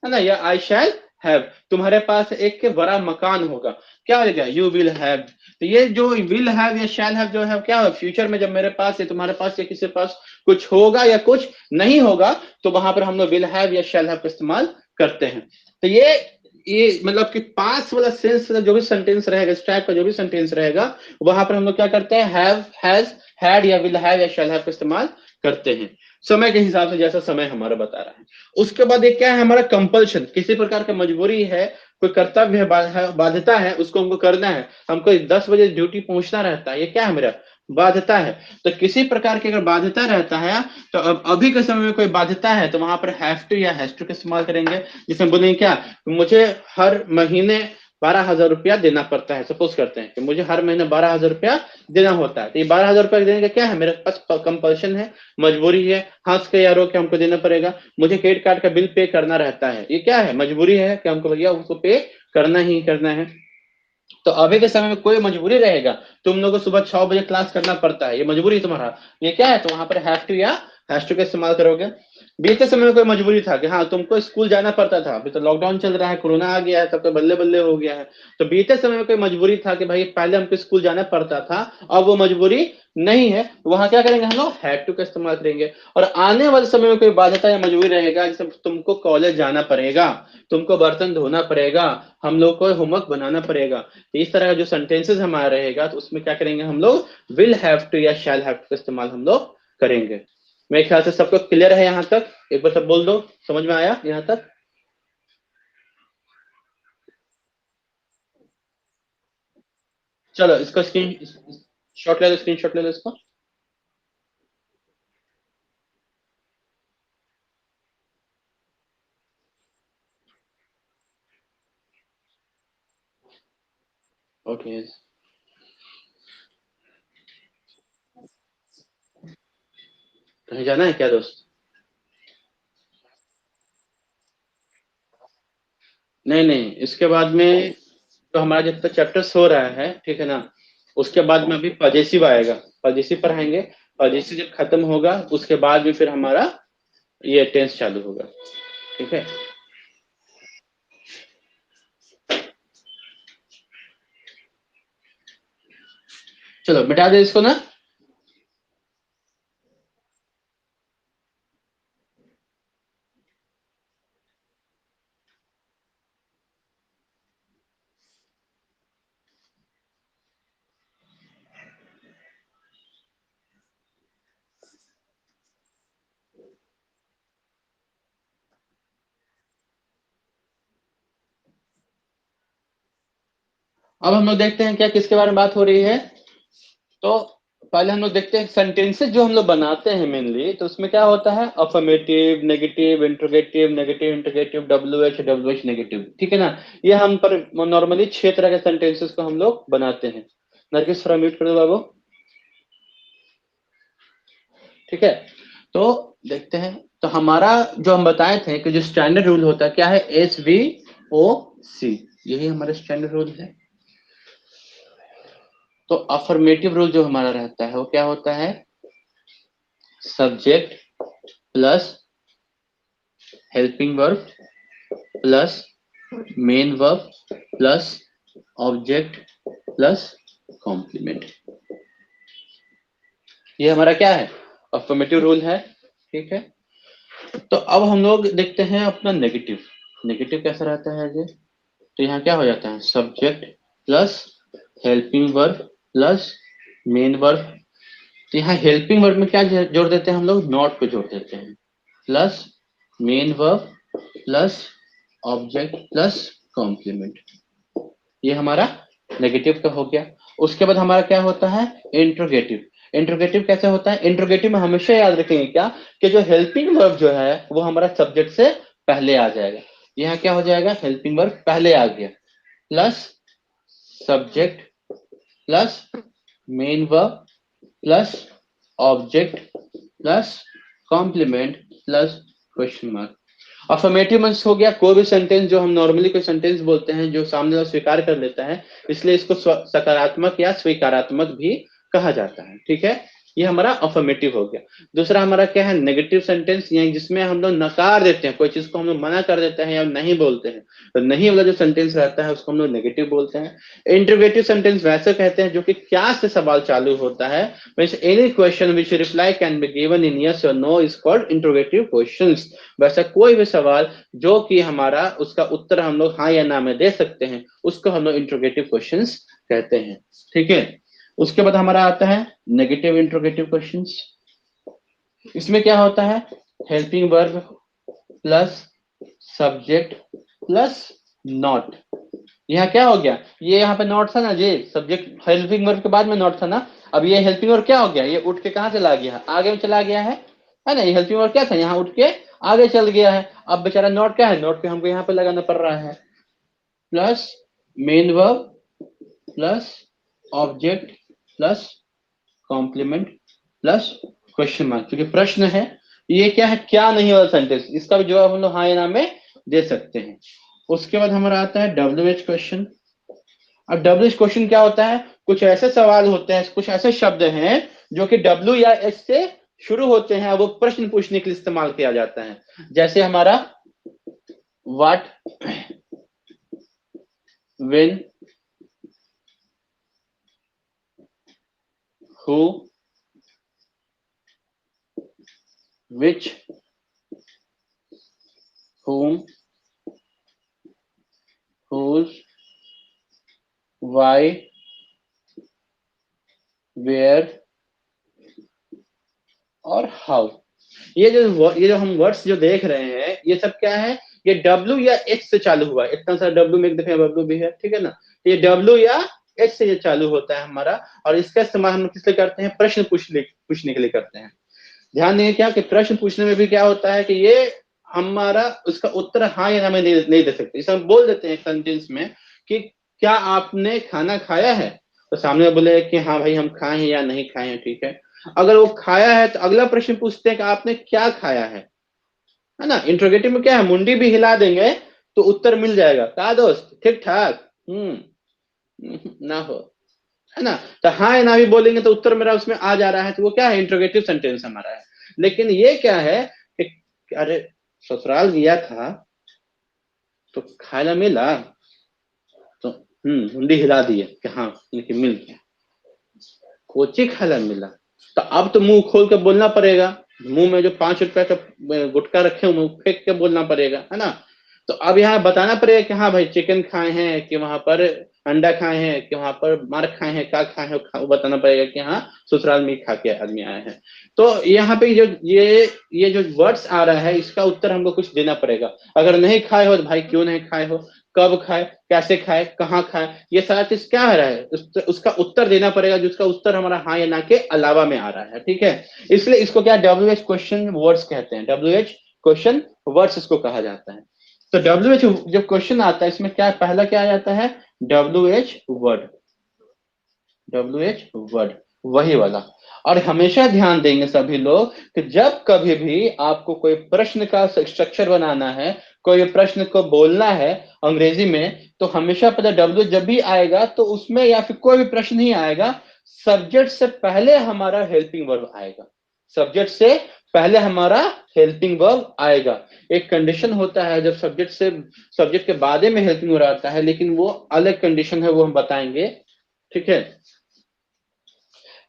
है ना, या आई शैल हैव। तुम्हारे पास एक के बड़ा मकान होगा, क्या हो जाएगा, यू विल हैव। तो ये जो विल हैव या शैल हैव जो है, क्या है, फ्यूचर में जब मेरे पास या तुम्हारे पास या किसी के पास कुछ होगा या कुछ नहीं होगा, तो वहां पर हम लोग विल हैव या शैल हैव का इस्तेमाल करते हैं। तो ये मतलब कि पास वाला सेंस जो भी सेंटेंस रहेगा, इस टाइप का जो भी सेंटेंस रहेगा, वहां पर हम लोग क्या करते हैं, हैव, हैज, हैड या विल हैव या शैल हैव का इस्तेमाल करते हैं, समय के हिसाब से, जैसा समय हमारा बता रहा है। उसके बाद एक क्या है हमारा कंपल्शन, किसी प्रकार का मजबूरी है, कोई कर्तव्य है, बाध्यता है, उसको हमको करना है, हमको 10 बजे ड्यूटी पहुंचना रहता है, ये क्या है मेरा बाध्यता है। तो किसी प्रकार की अगर बाध्यता रहता है, तो अब अभी के समय में कोई बाध्यता है, तो वहां पर हैव टू या हैज टू का इस्तेमाल करेंगे। जिसमें बोलेंगे क्या, मुझे हर महीने 12,000 रुपया देना पड़ता है, सपोज करते हैं कि मुझे हर महीने 12,000 रुपया देना होता है, तो ये 12,000 रुपया देने का क्या है, मेरे पास कंपल्शन है, मजबूरी है, हंस के यारों के हमको देना पड़ेगा। मुझे क्रेडिट कार्ड का बिल पे करना रहता है, ये क्या है, मजबूरी है कि हमको भैया उसको पे करना ही करना है। तो अभी के समय में कोई मजबूरी रहेगा, तुम लोगों को सुबह 6 बजे क्लास करना पड़ता है, ये मजबूरी है तुम्हारा, ये क्या है, तो वहां पर हैव टू या हैज टू का इस्तेमाल करोगे। बीते समय में कोई मजबूरी था कि हाँ तुमको स्कूल जाना पड़ता था, अभी तो लॉकडाउन चल रहा है, कोरोना आ गया है, तब तो बल्ले बल्ले हो गया है, तो बीते समय में कोई मजबूरी था कि भाई पहले हमको स्कूल जाना पड़ता था, अब वो मजबूरी नहीं है, तो वहां क्या करेंगे हम लोग, हैड टू का इस्तेमाल करेंगे। और आने वाले समय में कोई बाध्यता या मजबूरी रहेगा, जैसे तुमको कॉलेज जाना पड़ेगा, तुमको बर्तन धोना पड़ेगा, हम लोग को होमवर्क बनाना पड़ेगा, तो इस तरह का जो सेंटेंसेस हमारा रहेगा, तो उसमें क्या करेंगे हम लोग, विल हैव टू या शैल हैव टू का इस्तेमाल हम लोग करेंगे। मेरे ख्याल से सबको क्लियर है यहाँ तक, एक बार सब बोल दो, समझ में आया यहाँ तक। चलो इसका स्क्रीन शॉट ले लो, स्क्रीन शॉट ले लो इसका। ओके, कहीं जाना है क्या दोस्त? नहीं नहीं, इसके बाद में तो हमारा जब तक चैप्टर्स हो रहा है, ठीक है ना, उसके बाद में अभी पजेसिव आएगा, पजेसिव पढ़ाएंगे। पजेसिव जब खत्म होगा उसके बाद भी फिर हमारा ये टेंस चालू होगा, ठीक है। चलो मिटा दे इसको ना। अब हम लोग देखते हैं क्या किसके बारे में बात हो रही है। तो पहले हम लोग देखते हैं सेंटेंसेस जो हम लोग बनाते हैं मेनली, तो उसमें क्या होता है, affirmative, negative, interrogative, negative interrogative, W H negative, ठीक है ना। ये हम पर नॉर्मली 6 तरह के सेंटेंसेस को हम लोग बनाते हैं। नरगिस थोड़ा म्यूट कर दो बाबू, ठीक है। तो देखते हैं, तो हमारा जो हम बताए थे कि जो स्टैंडर्ड रूल होता है क्या है, SVOC, यही हमारा स्टैंडर्ड रूल है। तो अफर्मेटिव रूल जो हमारा रहता है वो क्या होता है, subject plus helping verb plus main verb plus object plus complement. ये हमारा क्या है, अफर्मेटिव रूल है, ठीक है। तो अब हम लोग देखते हैं अपना नेगेटिव। नेगेटिव कैसा रहता है ये, तो यहाँ क्या हो जाता है, subject plus helping verb plus main verb. तो यहाँ हेल्पिंग वर्ब में क्या जोड़ देते हैं हम लोग, नॉट को जोड़ देते हैं, plus main verb plus object plus complement. ये हमारा नेगेटिव का हो गया। उसके बाद हमारा क्या होता है, इंट्रोगेटिव। इंट्रोगेटिव कैसे होता है, इंट्रोगेटिव में हमेशा याद रखेंगे क्या, कि जो हेल्पिंग वर्ब जो है वो हमारा सब्जेक्ट से पहले आ जाएगा। यहाँ क्या हो जाएगा, हेल्पिंग वर्ब पहले आ गया, plus subject plus main verb plus object plus complement plus question mark. Affirmative means हो गया कोई भी सेंटेंस जो हम नॉर्मली कोई सेंटेंस बोलते हैं जो सामने वाला स्वीकार कर लेता है, इसलिए इसको सकारात्मक या स्वीकारात्मक भी कहा जाता है, ठीक है। ये हमारा अफर्मेटिव हो गया। दूसरा हमारा क्या है, नेगेटिव सेंटेंस, यानी जिसमें हम लोग नकार देते हैं, कोई चीज को हम लोग मना कर देते हैं या नहीं बोलते हैं, तो नहीं वाला जो सेंटेंस रहता है उसको हम लोग नेगेटिव बोलते हैं। इंटरोगेटिव सेंटेंस वैसे कहते हैं जो कि क्या से सवाल चालू होता है, means any question which reply can be given in yes और no is called interrogative questions. वैसा कोई भी सवाल जो कि हमारा उसका उत्तर हम लोग हाँ या ना में दे सकते हैं, उसको हम लोग इंटरोगेटिव क्वेश्चंस कहते हैं, ठीक है। उसके बाद हमारा आता है नेगेटिव इंटरोगेटिव क्वेश्चंस। इसमें क्या होता है, helping verb plus subject plus not. यहाँ क्या हो गया, ये यहाँ पे नॉट था ना जी, सब्जेक्ट हेल्पिंग वर्ब के बाद में नॉट था ना। अब ये हेल्पिंग वर्ब क्या हो गया, ये उठ के कहाँ चला गया, आगे में चला गया है ना। ये हेल्पिंग वर्ब क्या था, यहाँ उठ के आगे चल गया है। अब बेचारा नॉट क्या है, नॉट पे हमको यहाँ पे लगाना पड़ रहा है, plus main verb plus object plus complement plus question mark, क्योंकि प्रश्न है। ये क्या है, क्या नहीं वाला सेंटेंस, इसका भी जवाब हम लोग हाँ या ना में दे सकते हैं। उसके बाद हमारा आता है WH क्वेश्चन। अब WH क्वेश्चन क्या होता है, कुछ ऐसे सवाल होते हैं, कुछ ऐसे शब्द हैं जो कि W या H से शुरू होते हैं, वो प्रश्न पूछने के लिए इस्तेमाल किया जाता है। जैसे हमारा what, when, who, which, whom, whose, why, where और हाउ। ये जो हम वर्ड्स जो देख रहे हैं ये सब क्या है, ये W या H से चालू हुआ है। इतना सारा W में देखें, W भी है, ठीक है ना। ये W या H से ये चालू होता है हमारा, और इसका इस्तेमाल हम किस लिए करते हैं, प्रश्न पूछने के लिए करते हैं। ध्यान देंगे क्या कि प्रश्न पूछने में भी क्या होता है कि ये हमारा उसका उत्तर हाँ या ना में नहीं दे सकते। इसे हम बोल देते हैं सेंटेंस में कि क्या आपने खाना खाया है? तो सामने बोले कि हाँ भाई हम खाए हैं या नहीं खाए हैं, ठीक है। अगर वो खाया है तो अगला प्रश्न पूछते हैं कि आपने क्या खाया है ना। इंट्रोगेटिव में क्या है, मुंडी भी हिला देंगे तो उत्तर मिल जाएगा, क्या दोस्त, ठीक ठाक, ना हो, है ना। तो हाँ या ना भी बोलेंगे तो उत्तर मेरा उसमें आ जा रहा है, तो वो क्या है, इंट्रोगेटिव सेंटेंस हमारा है। लेकिन ये क्या है कि अरे ससुराल गया था तो खाना मिला, तो मुंडी हिला दिए कि हाँ लेकिन मिल गया, कोची खाला मिला। तो अब तो मुंह खोल के बोलना पड़ेगा, मुंह में जो 5 रुपए का गुटखा रखे हुए फेंक के बोलना पड़ेगा, है ना। तो अब यहाँ बताना पड़ेगा कि हाँ भाई चिकन खाए हैं कि वहां पर अंडा खाए हैं कि वहां पर मार खाए हैं, क्या खाए हैं, वो बताना पड़ेगा कि हाँ ससुराल में खा के आदमी आए हैं। तो यहाँ पे जो ये जो वर्ड्स आ रहा है इसका उत्तर हमको कुछ देना पड़ेगा। अगर नहीं खाए हो तो भाई क्यों नहीं खाए हो, कब खाए, कैसे खाए, कहाँ खाए, ये सारा चीज क्या आ रहा है, उसका उत्तर देना पड़ेगा, जिसका उत्तर हमारा हाँ या ना के अलावा में आ रहा है, ठीक है। इसलिए इसको क्या WH क्वेश्चन वर्ड्स कहते हैं, WH क्वेश्चन वर्ड्स इसको कहा जाता है। तो WH जब क्वेश्चन आता है इसमें क्या पहला क्या आ जाता है, WH वर्ड, WH वर्ड, वही वाला। और हमेशा ध्यान देंगे सभी लोग कि जब कभी भी आपको कोई प्रश्न का स्ट्रक्चर बनाना है, कोई प्रश्न को बोलना है अंग्रेजी में, तो हमेशा पता W जब भी आएगा तो उसमें या फिर कोई भी प्रश्न नहीं आएगा, सब्जेक्ट से पहले हमारा हेल्पिंग वर्ब आएगा, सब्जेक्ट से पहले हमारा हेल्पिंग वर्ब आएगा। एक कंडीशन होता है जब सब्जेक्ट के बाद में हेल्पिंग वर्ब आता है, लेकिन वो अलग कंडीशन है, वो हम बताएंगे, ठीक है।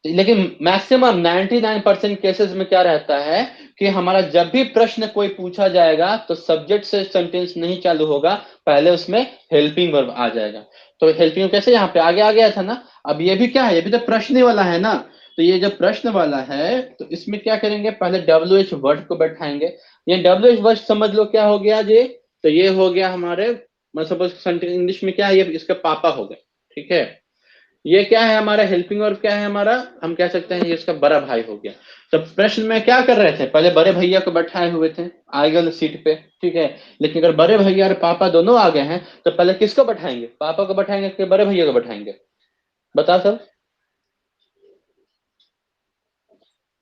लेकिन मैक्सिमम 99% केसेस में क्या रहता है कि हमारा जब भी प्रश्न कोई पूछा जाएगा तो सब्जेक्ट से सेंटेंस नहीं चालू होगा, पहले उसमें हेल्पिंग वर्ब आ जाएगा। तो हेल्पिंग कैसे यहाँ पे आगे आ गया था ना। अब ये भी क्या है, ये भी तो प्रश्न ही वाला है ना। तो ये जब प्रश्न वाला है तो इसमें क्या करेंगे, पहले WH वर्ड को बैठाएंगे। ये WH वर्ड समझ लो क्या हो गया ये, तो ये हो गया हमारे, मैं सपोज इंग्लिश में क्या है, ये इसका पापा हो गया, ठीक है। ये क्या है हमारा हेल्पिंग वर्ब, क्या है हमारा, हम कह सकते हैं ये इसका बड़ा भाई हो गया। तो प्रश्न में क्या कर रहे थे, पहले बड़े भैया को बैठाए हुए थे आगे सीट पे, ठीक है। लेकिन अगर बड़े भैया और पापा दोनों आ गए हैं तो पहले किसको बैठाएंगे, पापा को बैठाएंगे कि बड़े भैया को बैठाएंगे, बता सब।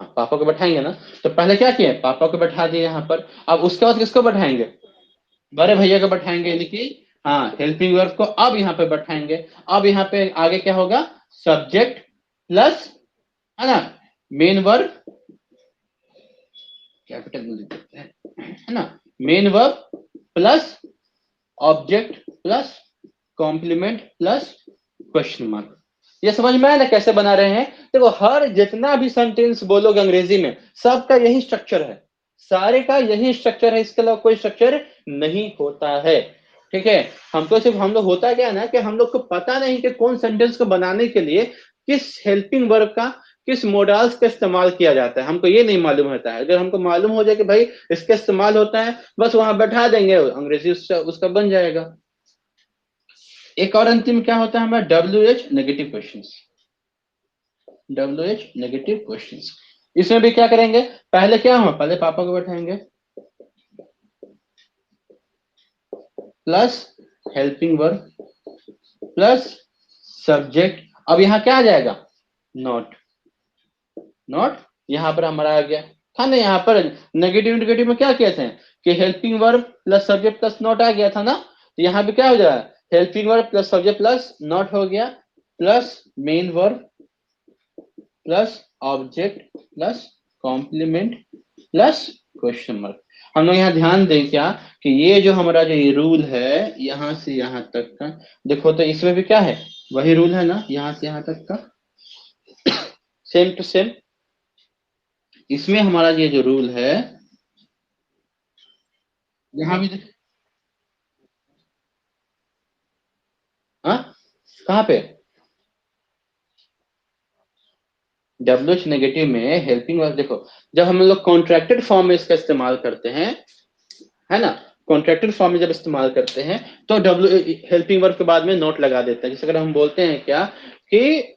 हाँ, पापा को बैठाएंगे ना। तो पहले क्या किया, पापा को बैठा दिए यहाँ पर। अब उसके बाद किसको बैठाएंगे, बड़े भैया को बैठाएंगे, यानी कि हाँ हेल्पिंग वर्ब को अब यहाँ पे बैठाएंगे। अब यहाँ पे आगे क्या होगा, सब्जेक्ट प्लस, है ना, मेन वर्ब, कैपिटल में लिख देते हैं, है ना, main verb plus object plus complement plus question mark. ये समझ में आया ना कैसे बना रहे हैं। देखो हर जितना भी सेंटेंस बोलोगे अंग्रेजी में सबका यही स्ट्रक्चर है, सारे का यही स्ट्रक्चर है, इसके अलावा कोई स्ट्रक्चर नहीं होता है, ठीक है। हमको सिर्फ हम लोग होता क्या है ना कि हम लोग को पता नहीं कि कौन सेंटेंस को बनाने के लिए किस हेल्पिंग वर्ब का, किस मोडाल्स का इस्तेमाल किया जाता है, हमको ये नहीं मालूम होता है। अगर हमको मालूम हो जाए कि भाई इसका इस्तेमाल होता है, बस वहां बैठा देंगे, अंग्रेजी उसका बन जाएगा। एक और अंतिम क्या होता है हमारा, WH negative questions, WH negative questions. इसमें भी क्या करेंगे, पहले क्या हुआ, पहले पापा को बैठाएंगे plus helping verb plus subject. अब यहाँ क्या आ जाएगा, नॉट, नॉट यहां पर हमारा आ गया था ना। यहाँ पर नेगेटिव नेगेटिव में क्या कहते हैं कि helping verb plus subject plus not आ गया था ना। तो यहाँ पे क्या हो जाएगा, helping verb plus subject plus not हो गया, plus main verb plus object plus complement plus question mark. हम लोग यहाँ ध्यान दें क्या कि ये जो हमारा जो ये रूल है यहाँ से यहाँ तक का, देखो तो इसमें भी क्या है, वही रूल है ना, यहाँ से यहाँ तक का सेम टू सेम। इसमें हमारा ये जो रूल है यहाँ भी हाँ कहाँ पे, WH नेगेटिव में हेल्पिंग वर्ब, देखो जब हम लोग कॉन्ट्रैक्टेड फॉर्म में इसका इस्तेमाल करते हैं, है ना, कॉन्ट्रैक्टेड फॉर्म में जब इस्तेमाल करते हैं तो W हेल्पिंग वर्ब के बाद में नोट लगा देते हैं। जैसे अगर हम बोलते हैं क्या कि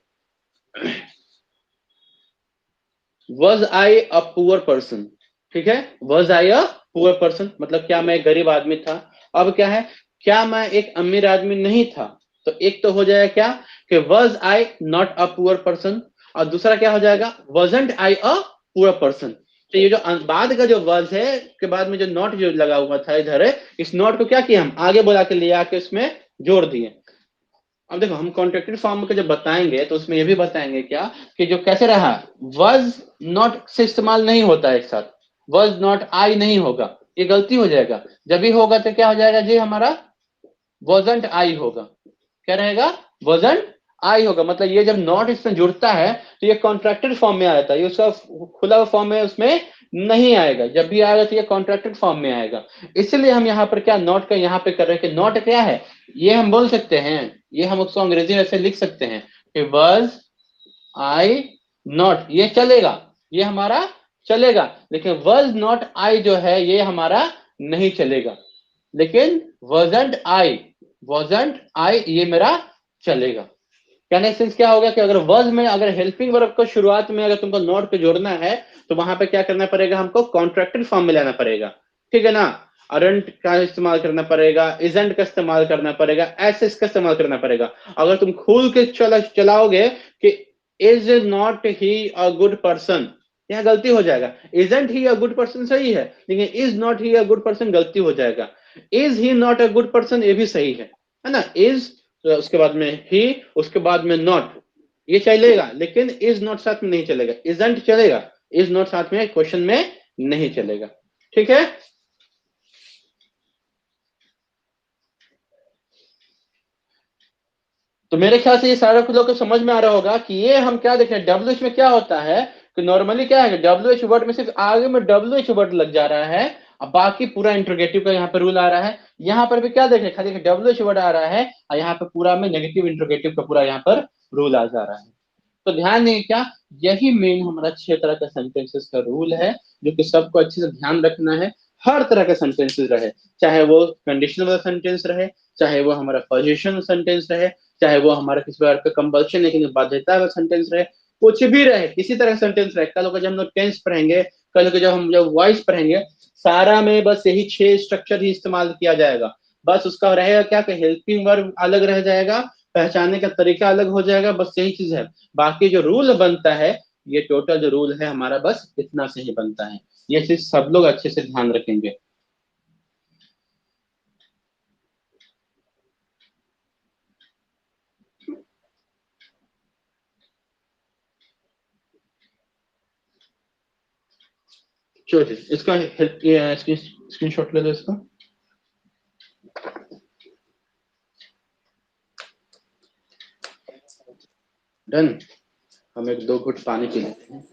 was I a poor person, ठीक है, was I a poor person मतलब क्या मैं एक गरीब आदमी था। अब क्या है, क्या मैं एक अमीर आदमी नहीं था, तो एक तो हो जाएगा क्या कि was I not a poor person, और दूसरा क्या हो जाएगा wasn't I a poor person। तो ये जो बाद का जो was है के बाद में जो not जो लगा हुआ था इधर है, इस not को क्या किया हम आगे बोला के ले आके उसमें जोड़ दिए। अब देखो हम कॉन्ट्रैक्टेड फॉर्म को जब बताएंगे तो उसमें ये भी बताएंगे क्या कि जो कैसे रहा was not से इस्तेमाल नहीं होता है एक साथ, was not I नहीं होगा, ये गलती हो जाएगा। जब भी होगा तो क्या हो जाएगा जी हमारा wasn't I होगा। क्या रहेगा wasn't I होगा। मतलब ये जब नॉट इसमें जुड़ता है तो ये कॉन्ट्रैक्टेड फॉर्म में आ जाता है, ये उसका खुला हुआ फॉर्म में उसमें नहीं आएगा। जब भी आएगा तो ये कॉन्ट्रैक्टेड फॉर्म में आएगा। इसलिए हम यहाँ पर क्या नॉट का यहाँ पे कर रहे हैं कि नॉट क्या है, ये हम बोल सकते हैं, ये हम उसको अंग्रेजी में ऐसे लिख सकते हैं कि was I not, ये चलेगा, ये हमारा चलेगा। लेकिन was not I जो है ये हमारा नहीं चलेगा। लेकिन wasn't I ये मेरा चलेगा। कहने सेंस क्या होगा कि अगर वर्ब में अगर हेल्पिंग वर्ब को शुरुआत में अगर तुमको नॉट पे जोड़ना है तो वहां पे क्या करना पड़ेगा हमको कॉन्ट्रैक्टेड फॉर्म में लाना पड़ेगा, ठीक है ना। अरंट का इस्तेमाल करना पड़ेगा, इजंट का इस्तेमाल करना पड़ेगा, ऐसे इसका इस्तेमाल करना पड़ेगा। अगर तुम खुल के चलाओगे कि is not he a good person, यहाँ गलती हो जाएगा। Isn't he a good person सही है, लेकिन is not he a good person गलती हो जाएगा। Is he not a good person ये भी सही है ना। इज तो उसके बाद में ही, उसके बाद में नॉट, ये चलेगा। लेकिन इज नॉट साथ में नहीं चलेगा, इजंट चलेगा, इज नॉट साथ में क्वेश्चन में नहीं चलेगा, ठीक है। तो मेरे ख्याल से ये सारा कुछ लोग को समझ में आ रहा होगा कि ये हम क्या देख रहे हैं डब्ल्यू में क्या होता है कि नॉर्मली क्या है डब्ल्यू वर्ड में सिर्फ आगे में डब्ल्यू वर्ड लग जा रहा है, अब बाकी पूरा इंट्रोगेटिव का यहाँ पर रूल आ रहा है। यहाँ पर भी क्या देख रहे हैं खाली डब्ल्यू वर्ड आ रहा है और यहाँ पर पूरा में नेगेटिव इंट्रोगेटिव का पूरा यहाँ पर रूल आ जा रहा है। तो ध्यान देंगे क्या, यही मेन हमारा 6 तरह का सेंटेंसेस का रूल है जो कि सबको अच्छे से ध्यान रखना है। हर तरह का सेंटेंसेस रहे, चाहे वो कंडीशनल वाला सेंटेंस रहे, चाहे वो हमारा पोजीशन सेंटेंस रहे, चाहे वो हमारा किसी प्रकार का कंपल्शन लेकिन बाध्यता का सेंटेंस रहे, कुछ भी रहे, किसी तरह का सेंटेंस रहे। कल को जब हम लोग टेंस पढ़ेंगे, कल को जब हम जब वॉइस पढ़ेंगे, सारा में बस यही 6 स्ट्रक्चर ही इस्तेमाल किया जाएगा। बस उसका रहेगा क्या कि हेल्पिंग वर्ब अलग रह जाएगा, पहचानने का तरीका अलग हो जाएगा, बस यही चीज है। बाकी जो रूल बनता है, ये टोटल जो रूल है हमारा बस इतना से ही बनता है। ये चीज सब लोग अच्छे से ध्यान रखेंगे। चलिए इसका स्क्रीनशॉट ले लो इसका। डन। हम एक 2 घूंट पानी पी लेते हैं।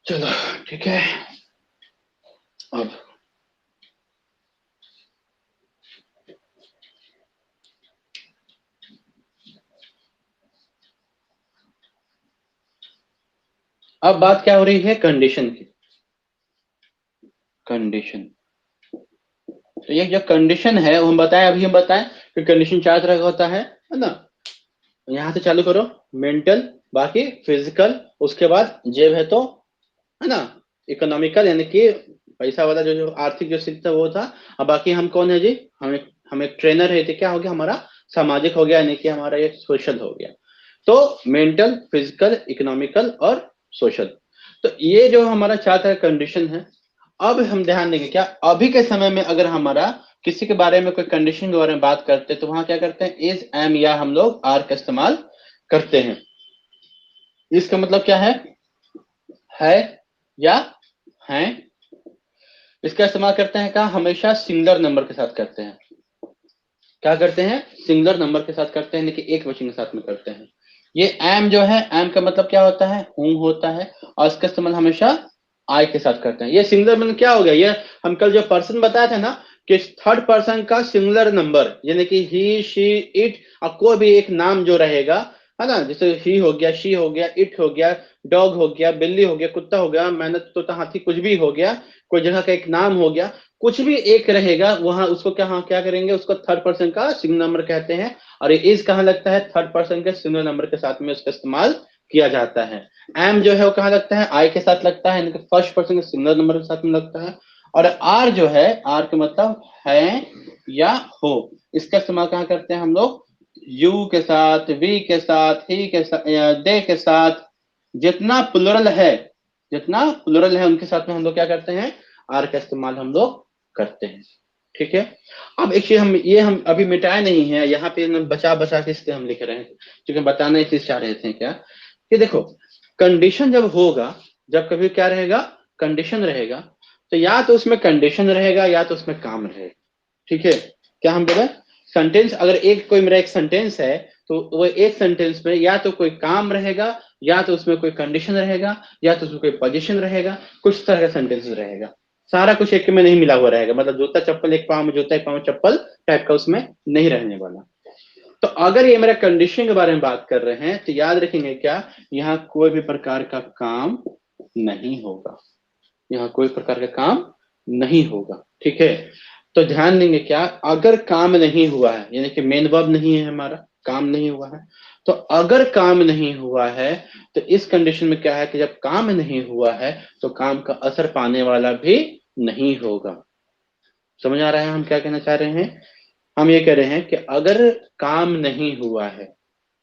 चलो ठीक है। अब बात क्या हो रही है कंडीशन की। कंडीशन, तो ये जो कंडीशन है वो हम बताएं, अभी हम बताएं कि कंडीशन 4 तरह का होता है ना। यहाँ से चालू करो, मेंटल, बाकी फिजिकल, उसके बाद जेब है तो, है ना, इकोनॉमिकल यानी कि पैसा वाला जो जो आर्थिक जो स्थिति था वो था। अब बाकी हम कौन है जी, हम एक ट्रेनर है, तो क्या हो गया हमारा सामाजिक हो गया, यानी कि हमारा ये सोशल हो गया। तो मेंटल, फिजिकल, इकोनॉमिकल और सोशल, तो ये जो हमारा 4 तरह कंडीशन है। अब हम ध्यान देंगे क्या, अभी के समय में अगर हमारा किसी के बारे में कोई कंडीशन के बारे में बात करते हैं तो वहां क्या करते हैं इज, एम या हम लोग आर का इस्तेमाल करते हैं। इसका मतलब क्या है या हैं। इसका इस्तेमाल करते हैं कहा हमेशा सिंगुलर नंबर के साथ करते हैं। क्या करते हैं सिंगुलर नंबर के साथ करते हैं, लेकिन एक वचन के साथ में करते हैं। ये एम जो है, एम का मतलब क्या होता है हूं होता है, और इसका इस्तेमाल हमेशा आई के साथ करते हैं। ये सिंगुलर मतलब क्या हो गया, ये हम कल जो पर्सन बताया था ना कि थर्ड पर्सन का सिंगुलर नंबर, यानी कि ही शी इट और कोई भी एक नाम जो रहेगा है ना, जैसे ही हो गया, शी हो गया, इट हो गया, डॉग हो गया, बिल्ली हो गया, कुत्ता हो गया, मेहनत तो हाथी, कुछ भी हो गया, कोई जगह का एक नाम हो गया, कुछ भी एक रहेगा वहां, उसको क्या, हाँ क्या करेंगे, उसको थर्ड पर्सन का सिंगुलर नंबर कहते हैं। और ये इज कहाँ लगता है, थर्ड पर्सन के सिंगुलर नंबर के साथ में उसका इस्तेमाल किया जाता है। एम जो है वो कहाँ लगता है, आई के साथ लगता है, यानी कि फर्स्ट पर्सन के सिंगुलर नंबर के साथ में लगता है। और आर जो है, आर का मतलब है या हो, इसका इस्तेमाल कहाँ करते हैं हम लोग, यू के साथ, वी के साथ, ही के साथ, दे के साथ, जितना प्लुरल है, जितना प्लुरल है उनके साथ में हम लोग क्या करते हैं, आर का इस्तेमाल हम लोग करते हैं। ठीक है। अब एक चीज हम, ये हम अभी मिटाए नहीं है, यहाँ पे हम बचा बचा के इसलिए हम लिख रहे हैं, क्योंकि बताना एक चीज चाह रहे थे क्या, कि देखो कंडीशन जब होगा, जब कभी क्या रहेगा, कंडीशन रहेगा, तो या तो उसमें कंडीशन रहेगा या तो उसमें काम रहेगा। ठीक है। क्या हम बोले, सेंटेंस अगर एक, कोई मेरा एक सेंटेंस है, तो वो एक सेंटेंस में या तो कोई काम रहेगा, या तो उसमें कोई कंडीशन रहेगा, या तो उसमें कोई पोजीशन रहेगा, कुछ तरह का सेंटेंस रहेगा। सारा कुछ एक में नहीं मिला हुआ रहेगा, मतलब जूता चप्पल, एक पाँव में जूता एक पाँव में चप्पल टाइप का उसमें नहीं रहने वाला। तो अगर ये मेरा कंडीशन के बारे में बात कर रहे हैं, तो याद रखेंगे क्या, यहाँ कोई भी प्रकार का काम नहीं होगा, यहाँ कोई प्रकार का काम नहीं होगा। ठीक है। तो ध्यान देंगे क्या, अगर काम नहीं हुआ है, यानी कि मेन वर्ब नहीं है हमारा, काम नहीं हुआ है, तो अगर काम नहीं हुआ है, तो इस कंडीशन में क्या है कि जब काम नहीं हुआ है तो काम का असर पाने वाला भी नहीं होगा। समझ आ रहा है हम क्या कहना चाह रहे हैं, हम ये कह रहे हैं कि अगर काम नहीं हुआ है,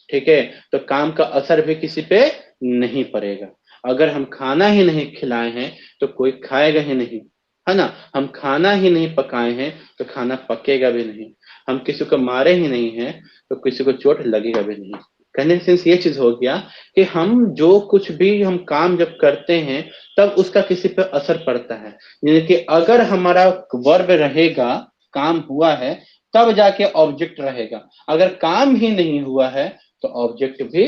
ठीक है, तो काम का असर भी किसी पे नहीं पड़ेगा। अगर हम खाना ही नहीं खिलाए हैं तो कोई खाएगा ही नहीं, है ना, हम खाना ही नहीं पकाए हैं तो खाना पकेगा भी नहीं, हम किसी को मारे ही नहीं हैं तो किसी को चोट लगेगा भी नहीं। कहने का सेंस ये चीज हो गया कि हम जो कुछ भी हम काम जब करते हैं तब उसका किसी पे असर पड़ता है। यानी कि अगर हमारा वर्ब रहेगा, काम हुआ है, तब जाके ऑब्जेक्ट रहेगा, अगर काम ही नहीं हुआ है तो ऑब्जेक्ट भी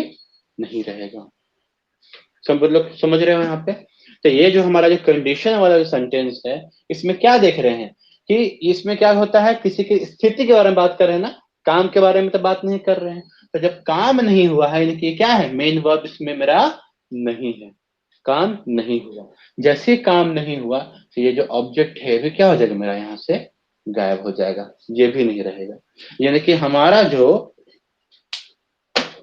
नहीं रहेगा। सब लोग समझ रहे हो यहाँ पे। तो ये जो हमारा जो कंडीशन वाला जो सेंटेंस है, इसमें क्या देख रहे हैं कि इसमें क्या होता है, किसी की स्थिति के बारे में बात कर रहे हैं ना, काम के बारे में तो बात नहीं कर रहे हैं। तो जब काम नहीं हुआ है, यानी कि क्या है, मेन वर्ब इसमें मेरा नहीं है, काम नहीं हुआ। जैसे काम नहीं हुआ तो ये जो ऑब्जेक्ट है भी क्या हो जाएगा, मेरा यहाँ से गायब हो जाएगा, ये भी नहीं रहेगा। यानी कि हमारा जो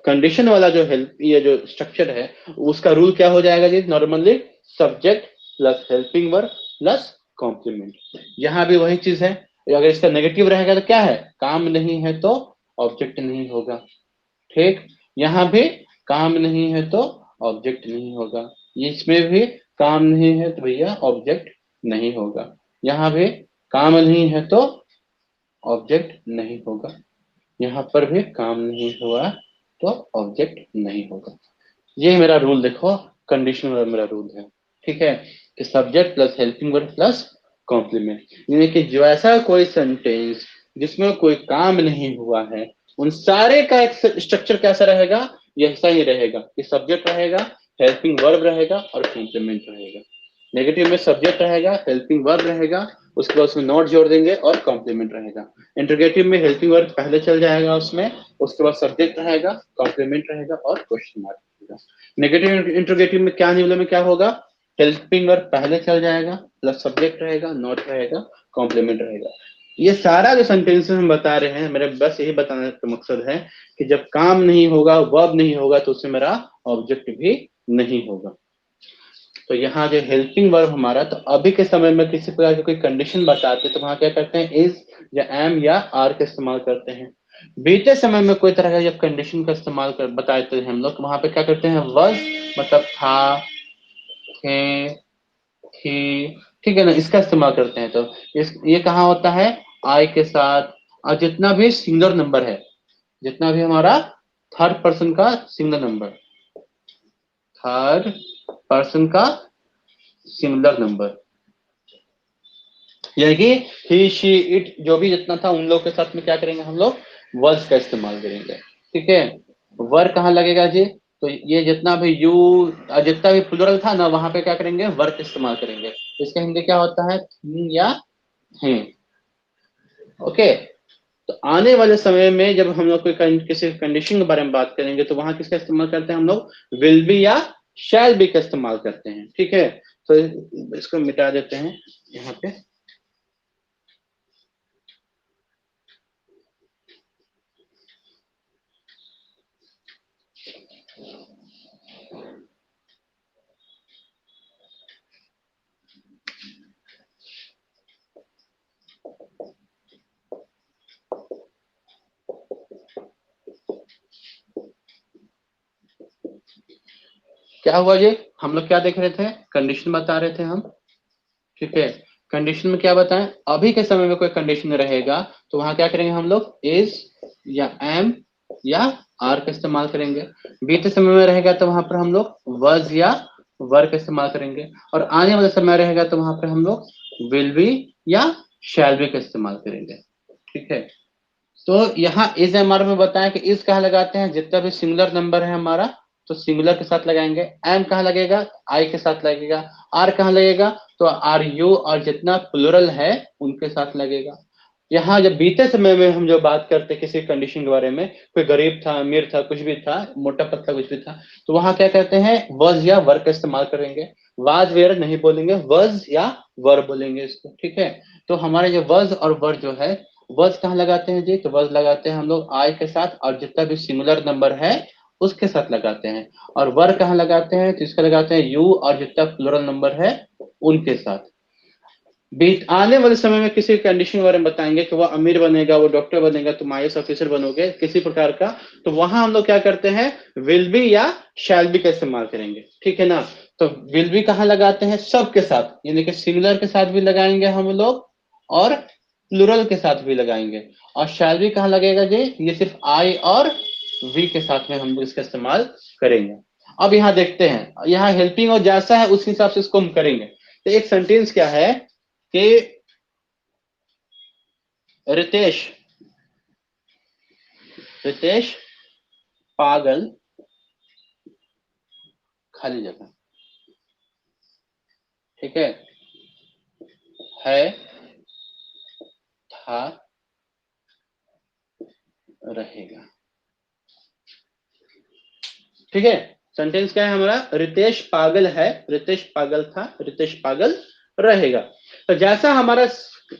कंडीशन वाला जो हेल्प, ये जो स्ट्रक्चर है, उसका रूल क्या हो जाएगा जी, normally subject plus helping verb plus complement. यहाँ भी वही चीज है, अगर इसका नेगेटिव रहेगा तो क्या है, काम नहीं है तो ऑब्जेक्ट नहीं होगा। ठीक, यहाँ भी काम नहीं है तो ऑब्जेक्ट नहीं होगा, इसमें भी काम नहीं है तो भैया ऑब्जेक्ट नहीं होगा, यहाँ भी काम नहीं है तो ऑब्जेक्ट नहीं होगा, यहाँ पर भी काम नहीं हुआ तो ऑब्जेक्ट नहीं होगा। ये मेरा रूल देखो, कंडीशनल वर्ब मेरा रूल है। ठीक है, कि subject plus helping verb plus complement, यानी कि जो ऐसा कोई सेंटेंस जिसमें कोई काम नहीं हुआ है, उन सारे का एक स्ट्रक्चर कैसा रहेगा, ये ऐसा ही रहेगा कि सब्जेक्ट रहेगा, हेल्पिंग वर्ब रहेगा और कॉम्प्लीमेंट रहेगा। नेगेटिव में सब्जेक्ट रहेगा, हेल्पिंग वर्ब रहेगा, उसके बाद उसमें नॉट जोड़ देंगे और कॉम्प्लीमेंट रहेगा। इंटरोगेटिव में हेल्पिंग वर्ब पहले चल जाएगा उसमें, उसके बाद सब्जेक्ट रहेगा, कॉम्प्लीमेंट रहेगा और क्वेश्चन मार्क रहेगा। नेगेटिव इंटरोगेटिव में क्या नियम में क्या होगा, हेल्पिंग वर्ब पहले चल जाएगा, प्लस सब्जेक्ट रहेगा, नॉट रहेगा, कॉम्प्लीमेंट रहेगा। ये सारा जो सेंटेंसेस हम बता रहे हैं, मेरे बस यही बताने का मकसद है कि जब काम नहीं होगा, वर्ब नहीं होगा, तो उसमें मेरा ऑब्जेक्ट भी नहीं होगा। तो यहाँ जो हेल्पिंग वर्ब हमारा, तो अभी के समय में किसी प्रकार की कोई कंडीशन बताते हैं तो वहां क्या करते हैं, इज या एम या आर का इस्तेमाल करते हैं। बीते समय में कोई तरह का जब कंडीशन का इस्तेमाल कर बताते हैं हम लोग, तो वहां पे क्या करते हैं, वॉज मतलब था, थे, थी, ठीक है ना, इसका इस्तेमाल करते हैं। तो ये कहाँ होता है, आई के साथ, और जितना भी सिंगुलर नंबर है, जितना भी हमारा थर्ड पर्सन का सिंगुलर नंबर, थर्ड पर्सन का सिंगुलर नंबर, यानी कि ही शी इट जो भी जितना था, उन लोग के साथ में क्या करेंगे हम लोग, वर्ड्स का इस्तेमाल करेंगे। ठीक है, वर्ग कहाँ लगेगा जी, तो ये जितना भी यू, जितना भी प्लुरल था ना, वहां पे क्या करेंगे, वर्ग इस्तेमाल करेंगे। इसका हिंदी क्या होता है, या थे। ओके, तो आने वाले समय में जब हम लोग कोई किसी कंडीशन के बारे में बात करेंगे तो वहां किसका इस्तेमाल करते हैं हम लोग, विल बी या शैल बी का इस्तेमाल करते हैं। ठीक है, तो इसको मिटा देते हैं यहाँ पे। क्या हुआ जी, हम लोग क्या देख रहे थे, कंडीशन बता रहे थे हम। ठीक है, कंडीशन में क्या बताएं, अभी के समय में कोई कंडीशन रहेगा तो वहां क्या करेंगे हम लोग, इज या एम या आर का इस्तेमाल करेंगे। बीते समय में रहेगा तो वहां पर हम लोग वज या वर का इस्तेमाल करेंगे, और आने वाले समय रहेगा तो वहां पर हम लोग विल बी या शैल बी का इस्तेमाल करेंगे। ठीक है, तो यहाँ इज एम आर में बताएं कि इज कहाँ लगाते हैं, जितना भी सिंगुलर नंबर है हमारा तो सिंगुलर के साथ लगाएंगे। एम कहाँ लगेगा, आई के साथ लगेगा। आर कहाँ लगेगा, तो आर यू, और जितना प्लुरल है उनके साथ लगेगा। यहाँ जब बीते समय में हम जो बात करते हैं किसी कंडीशन के बारे में, कोई गरीब था, अमीर था, कुछ भी था, मोटा पतला कुछ भी था, तो वहां क्या कहते हैं, वज या वर का इस्तेमाल करेंगे। वाज वेयर नहीं बोलेंगे, वज या वर बोलेंगे इसको। ठीक है, तो हमारे जो वज और वर जो है, वज कहाँ लगाते हैं जी, तो वज लगाते हैं हम लोग आई के साथ, और जितना भी सिमिलर नंबर है उसके साथ लगाते हैं। और वर कहाँ लगाते हैं, तो इसका लगाते हैं यू, और जितना प्लुरल नंबर है उनके साथ। बीत आने वाले समय में किसी कंडीशन के बारे में बताएंगे कि वो अमीर बनेगा, वो डॉक्टर बनेगा, तुम आईएएस ऑफिसर बनोगे किसी प्रकार का, तो वहां हम लोग क्या करते हैं, विल बी या शैल बी का इस्तेमाल करेंगे। ठीक है ना, तो विल बी कहाँ लगाते हैं, सबके साथ, यानी कि सिंगुलर के साथ भी लगाएंगे हम लोग और प्लुरल के साथ भी लगाएंगे। और शैल बी कहाँ लगेगा जी, ये सिर्फ आई और वी के साथ में हम लोग इसका इस्तेमाल करेंगे। अब यहाँ देखते हैं, यहाँ हेल्पिंग और जैसा है उस हिसाब से इसको हम करेंगे। तो एक सेंटेंस क्या है कि रितेश रितेश पागल, खाली जगह, ठीक है, था, रहेगा। ठीक है, सेंटेंस क्या है हमारा, रितेश पागल है, रितेश पागल था, रितेश पागल रहेगा। तो जैसा हमारा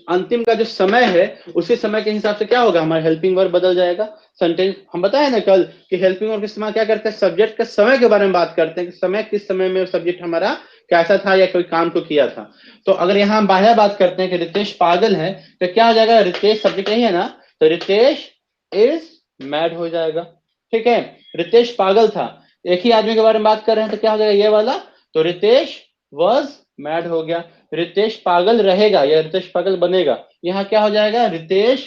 अंतिम का जो समय है उसी समय के हिसाब से क्या होगा, हमारा हेल्पिंग वर्ब बदल जाएगा। सेंटेंस हम बताए ना कल कि हेल्पिंग वर्ब का इस्तेमाल क्या करते हैं, सब्जेक्ट के समय के बारे में बात करते हैं कि समय, किस समय में सब्जेक्ट हमारा कैसा था या कोई काम को किया था। तो अगर यहाँ हम बाह्य बात करते हैं कि रितेश पागल है, तो क्या हो जाएगा, रितेश सब्जेक्ट नहीं है ना, तो रितेश इज मैड हो जाएगा। ठीक है, रितेश पागल था, एक ही आदमी के बारे में बात कर रहे हैं तो क्या हो जाएगा, ये वाला, तो रितेश वॉज मैड हो गया। रितेश पागल रहेगा या रितेश पागल बनेगा, यहाँ क्या हो जाएगा, रितेश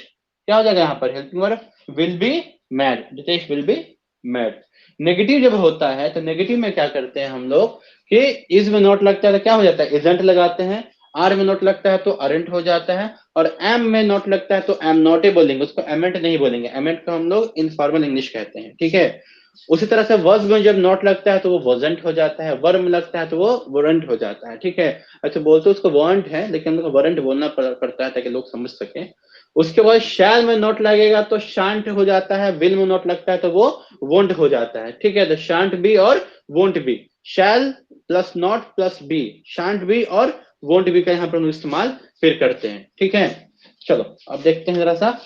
क्या हो जाएगा, यहाँ पर helping verb will be mad, Ritesh will be mad. Negative जब होता है तो नेगेटिव में क्या करते हैं हम लोग कि इज में नॉट लगता है तो क्या हो जाता है, इजेंट लगाते हैं। आर में नॉट लगता है तो अरेंट हो जाता है, और एम में नॉट लगता है तो एम नॉट बोलेंगे, उसको एमेंट नहीं बोलेंगे, एमेंट को हम लोग इनफॉर्मल इंग्लिश कहते हैं। ठीक है, उसी तरह से वर्ब में जब नॉट लगता है तो वो वॉजेंट हो जाता है, वर्ब में लगता है तो वो वोरेंट हो जाता है। ठीक है, अच्छा बोलते उसको वांट है लेकिन हम लोग को वोरेंट बोलना पड़ता है ताकि लोग समझ सकें। उसके बाद शैल में नॉट लगेगा तो शांत हो जाता है, विल में नॉट लगता है तो वो वोंट हो जाता है। ठीक है, तो शांत बी और won't be, shall plus not plus be, shan't be और वोंट बी का यहाँ पर हम इस्तेमाल फिर करते हैं। ठीक है, चलो अब देखते हैं जरा सा।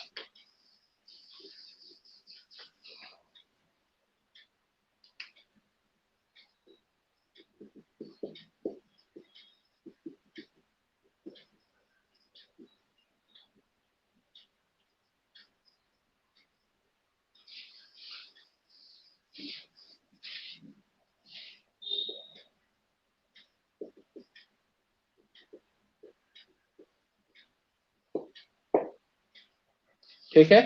ठीक है,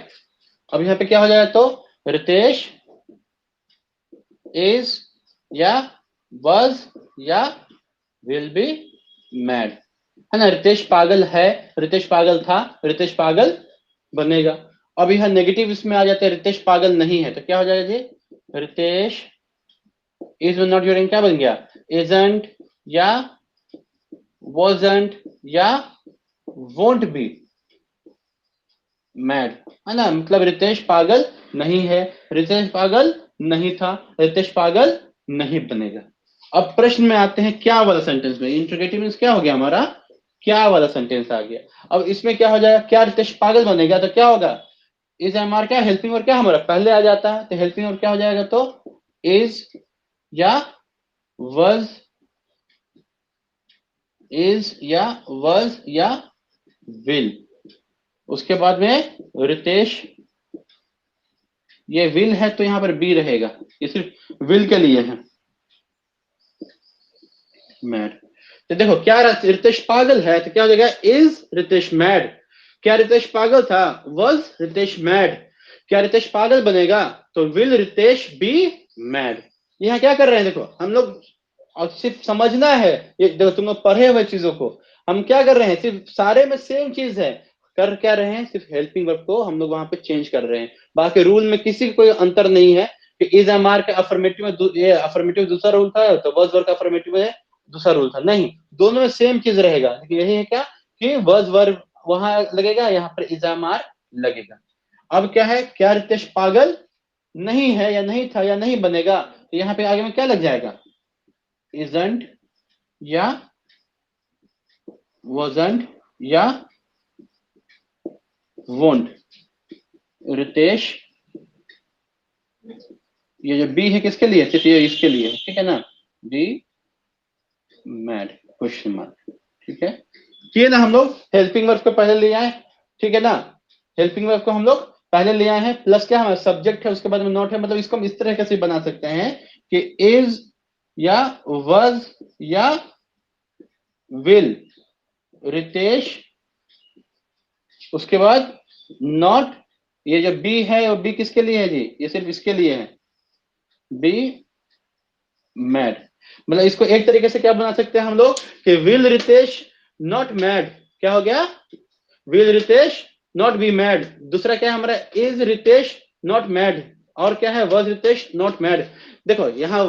अब यहाँ पे क्या हो जाएगा, तो रितेश इज या was या विल बी मैड, है ना। रितेश पागल है, रितेश पागल था, रितेश पागल बनेगा। अब यह नेगेटिव इसमें आ जाते हैं, रितेश पागल नहीं है तो क्या हो जाएगा जी, रितेश इज नॉट यूरिंग क्या बन गया, इजंट या wasn't या won't बी मैड, है ना, मतलब रितेश पागल नहीं है, रितेश पागल नहीं था, रितेश पागल नहीं बनेगा। अब प्रश्न में आते हैं क्या वाला सेंटेंस में। इंट्रोगेटिव मीन्स क्या हो गया हमारा, क्या वाला सेंटेंस आ गया। अब इसमें क्या हो जाएगा, क्या रितेश पागल बनेगा, तो क्या होगा, इज हमारा क्या हेल्पिंग और क्या हमारा पहले आ जाता है, तो हेल्पिंग और क्या हो जाएगा, तो इज या वज, इज या वज या विल। उसके बाद में रितेश, ये विल है तो यहां पर बी रहेगा, ये सिर्फ विल के लिए है, मैड। तो देखो क्या रितेश पागल है तो क्या हो जाएगा, इज रितेश मैड। क्या रितेश पागल था, वॉज रितेश मैड। क्या रितेश पागल बनेगा, तो विल रितेश बी मैड। यहाँ क्या कर रहे हैं देखो हम लोग, और सिर्फ समझना है, ये देखो तुम लोग पढ़े हुए चीजों को, हम क्या कर रहे हैं, सिर्फ सारे में सेम चीज है, कर क्या रहे हैं, सिर्फ हेल्पिंग वर्ब को हम लोग वहां पे चेंज कर रहे हैं। बाकी रूल में किसी का कोई अंतर नहीं है कि इज एम आर का अफर्मेटिव में ये अफर्मेटिव दूसरा रूल था, तो वॉज वर्ब का अफर्मेटिव में दूसरा रूल था, नहीं, दोनों में सेम चीज रहेगा, लेकिन यही है क्या कि वॉज वर्ब वहां लगेगा, यहाँ पर इज एम आर लगेगा। अब क्या है, क्या रितेश पागल नहीं है या नहीं था या नहीं बनेगा, तो यहाँ पे आगे में क्या लग जाएगा, isn't या wasn't या won't। रितेश, ये जो बी है किसके लिए, सिर्फ ये इसके लिए, ठीक है ना, बी मैड क्वेश्चन मार्क, ठीक है। किए ना हम लोग, हेल्पिंग वर्ब को पहले ले आए, ठीक है ना, हेल्पिंग वर्ब को हम लोग पहले ले आए हैं, प्लस क्या हमारा सब्जेक्ट है, उसके बाद में नॉट है, मतलब इसको हम इस तरह से बना सकते हैं कि इज या was या will रितेश, उसके बाद नॉट, ये जो बी है वो बी किसके लिए है जी, ये सिर्फ इसके लिए है, बी मैड। मतलब इसको एक तरीके से क्या बना सकते हैं हम लोग कि विल रितेश नॉट मैड, क्या हो गया, will Ritesh not be mad. दूसरा क्या है हमारा, इज रितेश नॉट मैड, और क्या है, वॉज रितेश नॉट मैड। देखो यहाँ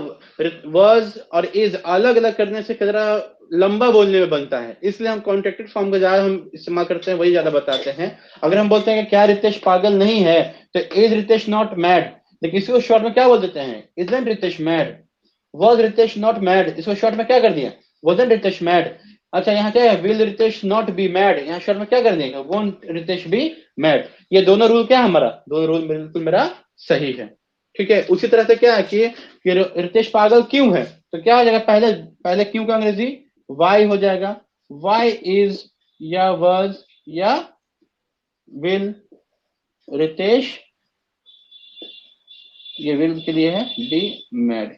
वॉज और इज अलग अलग करने से जरा लंबा बोलने में बनता है, इसलिए हम कॉन्ट्रैक्टेड फॉर्म का ज्यादा हम इस्तेमाल करते हैं, वही ज्यादा बताते हैं। अगर हम बोलते हैं कि क्या रितेश पागल नहीं है, तो इज रितेश नॉट मैड, लेकिन इसी को शॉर्ट में क्या बोल देते हैं, isn't Ritesh mad. Was Ritesh not mad, इसको शॉर्ट में क्या कर दिया, वॉजंट रितेश मैड। अच्छा यहाँ क्या है, will Ritesh not be mad, यहाँ शॉर्ट में क्या कर देगा, वोंट रितेश बी मैड। ये दोनों रूल क्या है हमारा, दोनों रूल बिल्कुल मेरा सही है, ठीक है। उसी तरह से क्या है कि रितेश पागल क्यों है, तो क्या हो जाएगा, पहले पहले क्यों का अंग्रेजी वाई हो जाएगा, वाई इज या वॉज या विल रितेश, ये विल के लिए है बी मैड।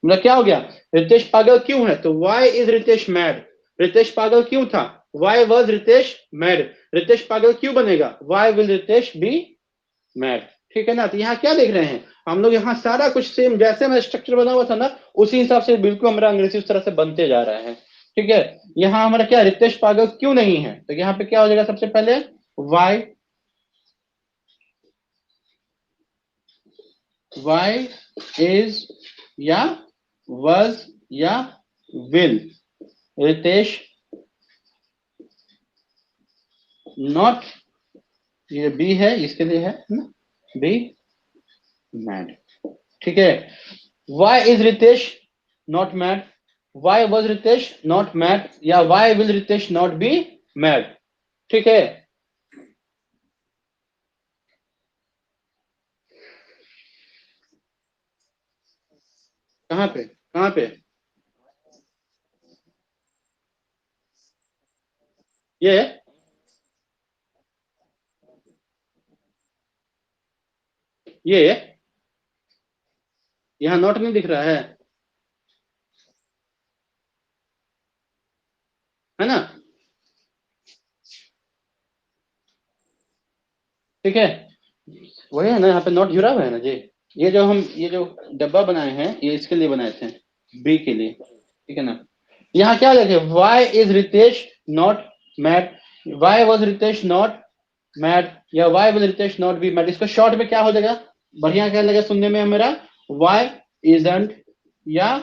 मतलब क्या हो गया, रितेश पागल क्यों है, तो why is Ritesh mad. Ritesh पागल क्यों था, why was Ritesh mad. Ritesh पागल क्यों बनेगा, why will Ritesh be mad, ठीक है ना। तो यहाँ क्या देख रहे हैं हम लोग, यहाँ सारा कुछ सेम जैसे मैं स्ट्रक्चर बना हुआ था ना, उसी हिसाब से बिल्कुल हमारा अंग्रेजी उस तरह से बनते जा रहा है, ठीक है। यहाँ हमारा क्या, रितेश पागल क्यों नहीं है, तो यहाँ पे क्या हो जाएगा, सबसे पहले वाई, वाई इज या was या will रितेश नॉट, ये बी है इसके लिए है ना, बी मैड, ठीक है। Why is Ritesh not mad, why was Ritesh not mad, या why will Ritesh not be mad, ठीक है। कहाँ पे, कहाँ पे, ये ये यहाँ नॉट नहीं दिख रहा है ना, ठीक है, वही है ना, यहाँ पे नॉट जुड़ा हुआ है ना जी। ये जो हम ये जो डब्बा बनाए हैं ये इसके लिए बनाए थे, बी के लिए, ठीक है ना। यहाँ क्या लिखे, why is Ritesh not mad, why was Ritesh not mad, या why will Ritesh not be mad. इसको शॉर्ट में क्या हो जाएगा, बढ़िया क्या लगेगा सुनने में मेरा, वाई इजंट या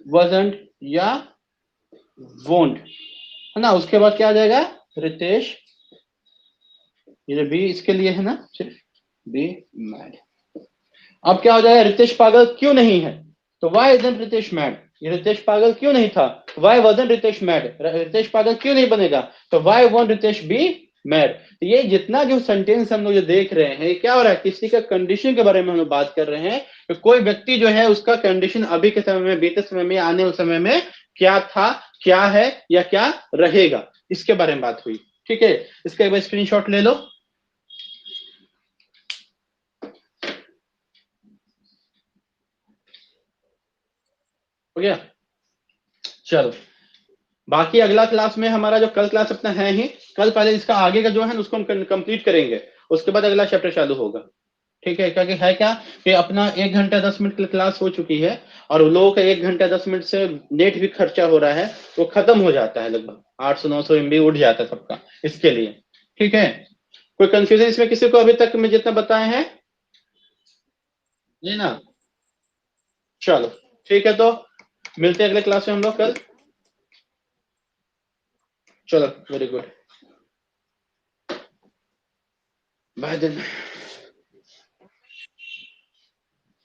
वजंट या वोंट, है ना। उसके बाद क्या आ जाएगा, रितेश ये जो बी इसके लिए है ना, सिर्फ बी मैड। अब क्या हो जाएगा, रितेश पागल क्यों नहीं है, तो वाई इजंट रितेश मैड, ये रितेश पागल क्यों नहीं था, why wasn't Ritesh mad, Ritesh पागल क्यों नहीं बनेगा, तो why won't Ritesh be mad. तो ये जितना जो सेंटेंस हम लोग जो देख रहे हैं, क्या हो रहा है, किसी का कंडीशन के बारे में हम लोग बात कर रहे हैं, तो कोई व्यक्ति जो है उसका कंडीशन अभी के समय में, बीते समय में, आने वाले समय में क्या था, क्या है, या क्या रहेगा, इसके बारे में बात हुई। ठीक है, इसका एक बार स्क्रीनशॉट ले लो। हो गया, चलो बाकी अगला क्लास में हमारा जो कल क्लास अपना है ही, कल पहले इसका आगे का जो है उसको हम कंप्लीट करेंगे, उसके बाद अगला चैप्टर चालू होगा। ठीक है, क्योंकि है क्या कि अपना 1 घंटा 10 मिनट की क्लास हो चुकी है, और उन लोगों का 1 घंटा 10 मिनट से नेट भी खर्चा हो रहा है, वो खत्म हो जाता है, लगभग 800 900 MB उठ जाता है सबका इसके लिए। ठीक है, कोई कंफ्यूजन इसमें किसी को अभी तक मैं जितना बताए हैं, नहीं ना, चलो ठीक है, तो मिलते हैं अगले क्लास में हम लोग कल। चलो वेरी गुड, बाय दिन।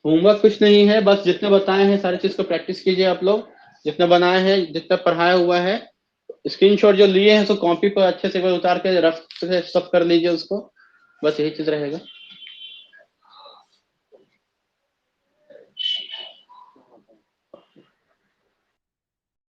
होमवर्क कुछ नहीं है, बस जितने बताए हैं सारी चीज को प्रैक्टिस कीजिए आप लोग, जितना बनाए हैं, जितना पढ़ाया हुआ है, स्क्रीनशॉट जो लिए हैं उसको कॉपी पर अच्छे से उतार के रफ से सब कर लीजिए उसको, बस यही चीज रहेगा।